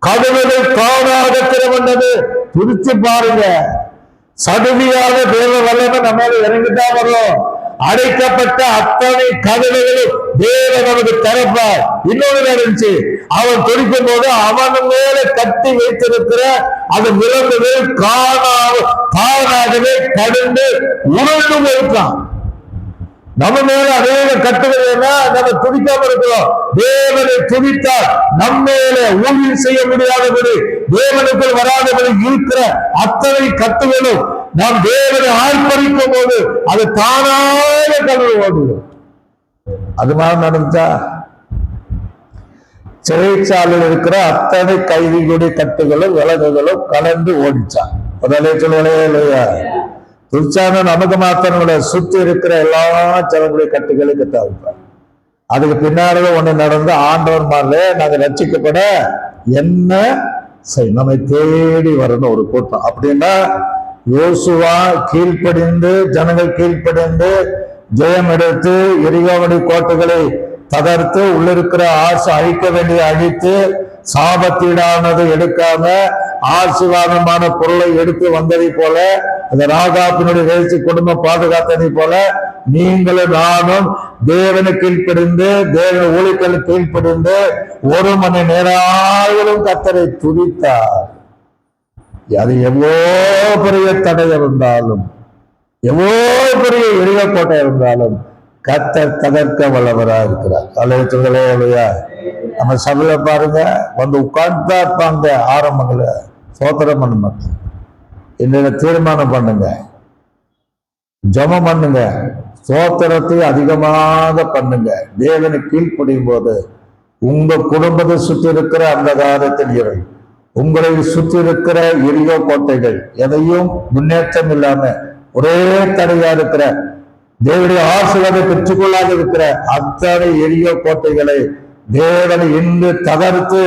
கதவுகள் காணாத திறவந்தது. துதிச்சு பாருங்க, சடுதியாக தேவ வல்லமை நம்ம இறங்கிதான் வரும். அடைக்கப்பட்ட அத்தனை கதவுகளும் தேவ நமக்கு திறப்பார். இன்னொரு இருந்துச்சு, அவன் துடிக்கும் போது அவன் மேல கட்டி வைத்திருக்கிற அந்த விலங்குகள் காணாகவே கடந்து உணர்ந்து போயிருக்கான். நம்ம மேல அநேக கட்டுகிறதுனா நம்ம துடிக்காம இருக்கிறோம். தேவனை துதித்தால் நம்ம மேல ஊழியம் செய்ய முடியாதபடி, தேவனுக்குள் வராதபடி இருக்கிற அத்தனை கட்டுகளும் நாம் தேவனை ஆர்ப்பரிக்கும் போது அது தானாக கலந்து ஓடுவோம். அது மாதிரி நடந்தா சிறைச்சாலையில் இருக்கிற அத்தனை கைதிகளுடைய கட்டுகளும் விலங்குகளும் கலந்து ஓடிச்சான். முதலே சொல்லவே இல்லையா, துச்சான நமக்கு மாத்திரம் சுத்தி இருக்கிற எல்லா ஜனங்களுடைய கட்டுகளுக்கு தவிர்ப்பார். அதுக்கு பின்னாடி ஒண்ணு நடந்து ஆண்டவர் மாதிரி நாங்க ரட்சிக்கப்பட என்ன செய், நம்மை தேடி வரணும் ஒரு கூட்டம். அப்படின்னா யோசுவா கீழ்ப்படிந்து, ஜனங்கள் கீழ்ப்படிந்து ஜெயம் எடுத்து எரிகோவனுடைய கோட்டைகளை தகர்த்து உள்ளிருக்கிற ஆசை அழிக்க வேண்டிய அழித்து, சாபத்தீடானதை எடுக்காம ஆசீர்வாதமான பொருளை எடுத்து வந்ததை போல, அந்த ராகாப்பினுடைய வேசி குடும்பம் பாதுகாத்ததை போல நீங்களும் நானும் தேவனை கீழ்ப்படிந்து, தேவன ஊழியர்களுக்கு கீழ்ப்படிந்து 1 மணி நேரம் கர்த்தரை துதித்தார். அது எவ்வளோ பெரிய தடை இருந்தாலும், எவ்வளோ பெரிய எரிய கோட்டை இருந்தாலும் கர்த்தர் தகர்க்க வல்லவராக இருக்கிறார். அலையத்துகளே இல்லையா, நம்ம சபையில பாருங்க, வந்து உட்கார்ந்தா இருப்பாங்க. ஆரம்பங்கள சோத்திரம் பண்ண மாட்டாங்க. என்னோட தீர்மானம் பண்ணுங்க, ஜெபம் பண்ணுங்க, சோத்திரத்தை அதிகமாக பண்ணுங்க. தேவனை கீழ்ப்படியும் போது உங்க குடும்பத்தை சுற்றி இருக்கிற அந்த காலத்தில் இருள், உங்களை சுற்றி இருக்கிற எரியோ கோட்டைகள் எதையும் முன்னேற்றம் இல்லாம ஒரே தடையா இருக்கிற, தேவனுடைய ஆசீர்வாதத்தை பெற்றுக்கொள்ளாத இருக்கிற அத்தனை எரியோ கோட்டைகளை தேவனை இன்று தகர்த்து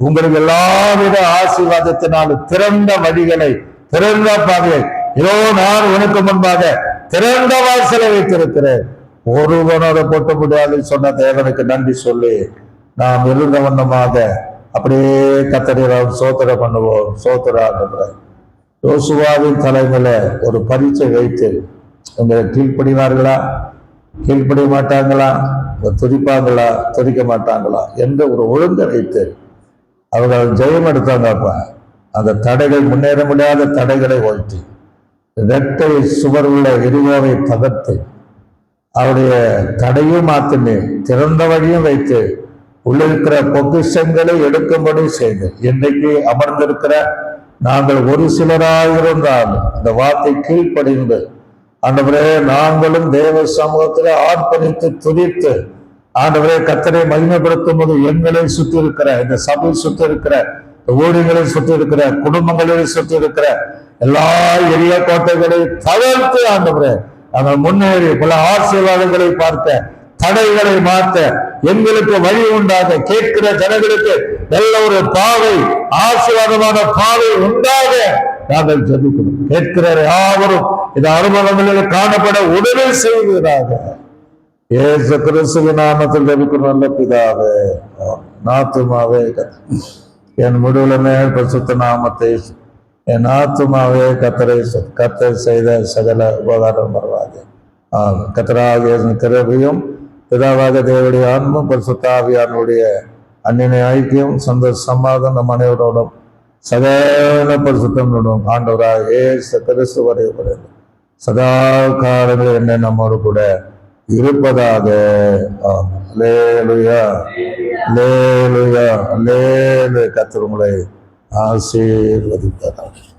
உங்களுக்கு எல்லாவித ஆசீர்வாதத்தினாலும் திறந்த வழிகளை, திறந்த பாதையை, இதோ நான் உனக்கு முன்பாக திறந்த வாசலை வைத்திருக்கிறேன், ஒருவனோட போட்ட முடியாது சொன்ன தேவனுக்கு நன்றி சொல்லி நாம் எழுந்த வண்ணமாக அப்படியே கர்த்தரை சோத்திரம் பண்ணுவோம். சோத்திரம் யோசுவாவின் தலைமையில ஒரு பரீட்சை வைத்து, உங்களை கீழ்ப்படிவார்களா, கீழ்ப்படிய மாட்டாங்களா, துதிப்பாங்களா, துதிக்க மாட்டாங்களா என்ற ஒரு ஒழுங்கை வைத்து அவர்கள் ஜெயம் எடுத்தாங்க. அந்த தடைகள், முன்னேற முடியாத தடைகளை ஓய்த்து, இரட்டை சுவர் உள்ள எரிவோவை தகர்த்து, அவருடைய தடையும் மாத்தினே திறந்த வழியும் வைத்து உள்ளிருக்கிற பொக்கிஷங்களை எடுக்கும்படி செய்து இன்றைக்கு அமர்ந்திருக்கிற நாங்கள் ஒரு சிலராயிருந்தால் இந்த வார்த்தை கீழ்ப்படிந்து ஆண்டவரே நாங்களும் தேவ சமூகத்தில் ஆர்ப்பணித்து துதித்து ஆண்டவரே கர்த்தரை மகிமைப்படுத்தும் போது எங்களை சுற்றி இருக்கிற இந்த சபை சுற்றி இருக்கிற ஊழியர்களை சுற்றி இருக்கிற குடும்பங்களை சுற்றி இருக்கிற எல்லா எளிய கோட்டைகளை தவிர்த்து ஆண்டவரே நாங்கள் முன்னேறி பல ஆசீர்வாதங்களை பார்க்க தடைகளை மாற்ற எங்களுக்கு வழி உண்டாக கேட்கிற ஜனங்களுக்கு நல்ல ஒரு பாவை ஆசீர்வாதமான பாவை உண்டாக நாங்கள் ஜெபிக்கிறோம். கேட்கிற யாவரும் இந்த அனுபவங்களில் காணப்பட உதவி செய்வதாக இயேசு கிறிஸ்துவின் நாமத்தில் ஜெபிக்கிறோம் நல்ல பிதாவே. நாத்துமாவே என் முடிவுலமே பரிசுத்த நாமத்தை என் ஆத்துமாவே கத்தரை செய்த சகல உபகாரம் வருவாது. கத்தராகிய கிருபையும் பிதாவாக தேவனுடைய அன்பும் பரிசுத்த ஆவியானுடைய அன்னினை ஐக்கியம் சொந்த சமாதானம் நம் அனைவரோடும் சகல பரிசுத்தம் ஆண்டவராக இயேசு கிறிஸ்து வரை சதா காலங்கள் என்ன நம்மோடு கூட இருப்பதாக. அல்லேலூயா அல்லேலூயா அல்லேலூயா. கர்த்தர் உங்களை ஆசீர்வதிப்பார்.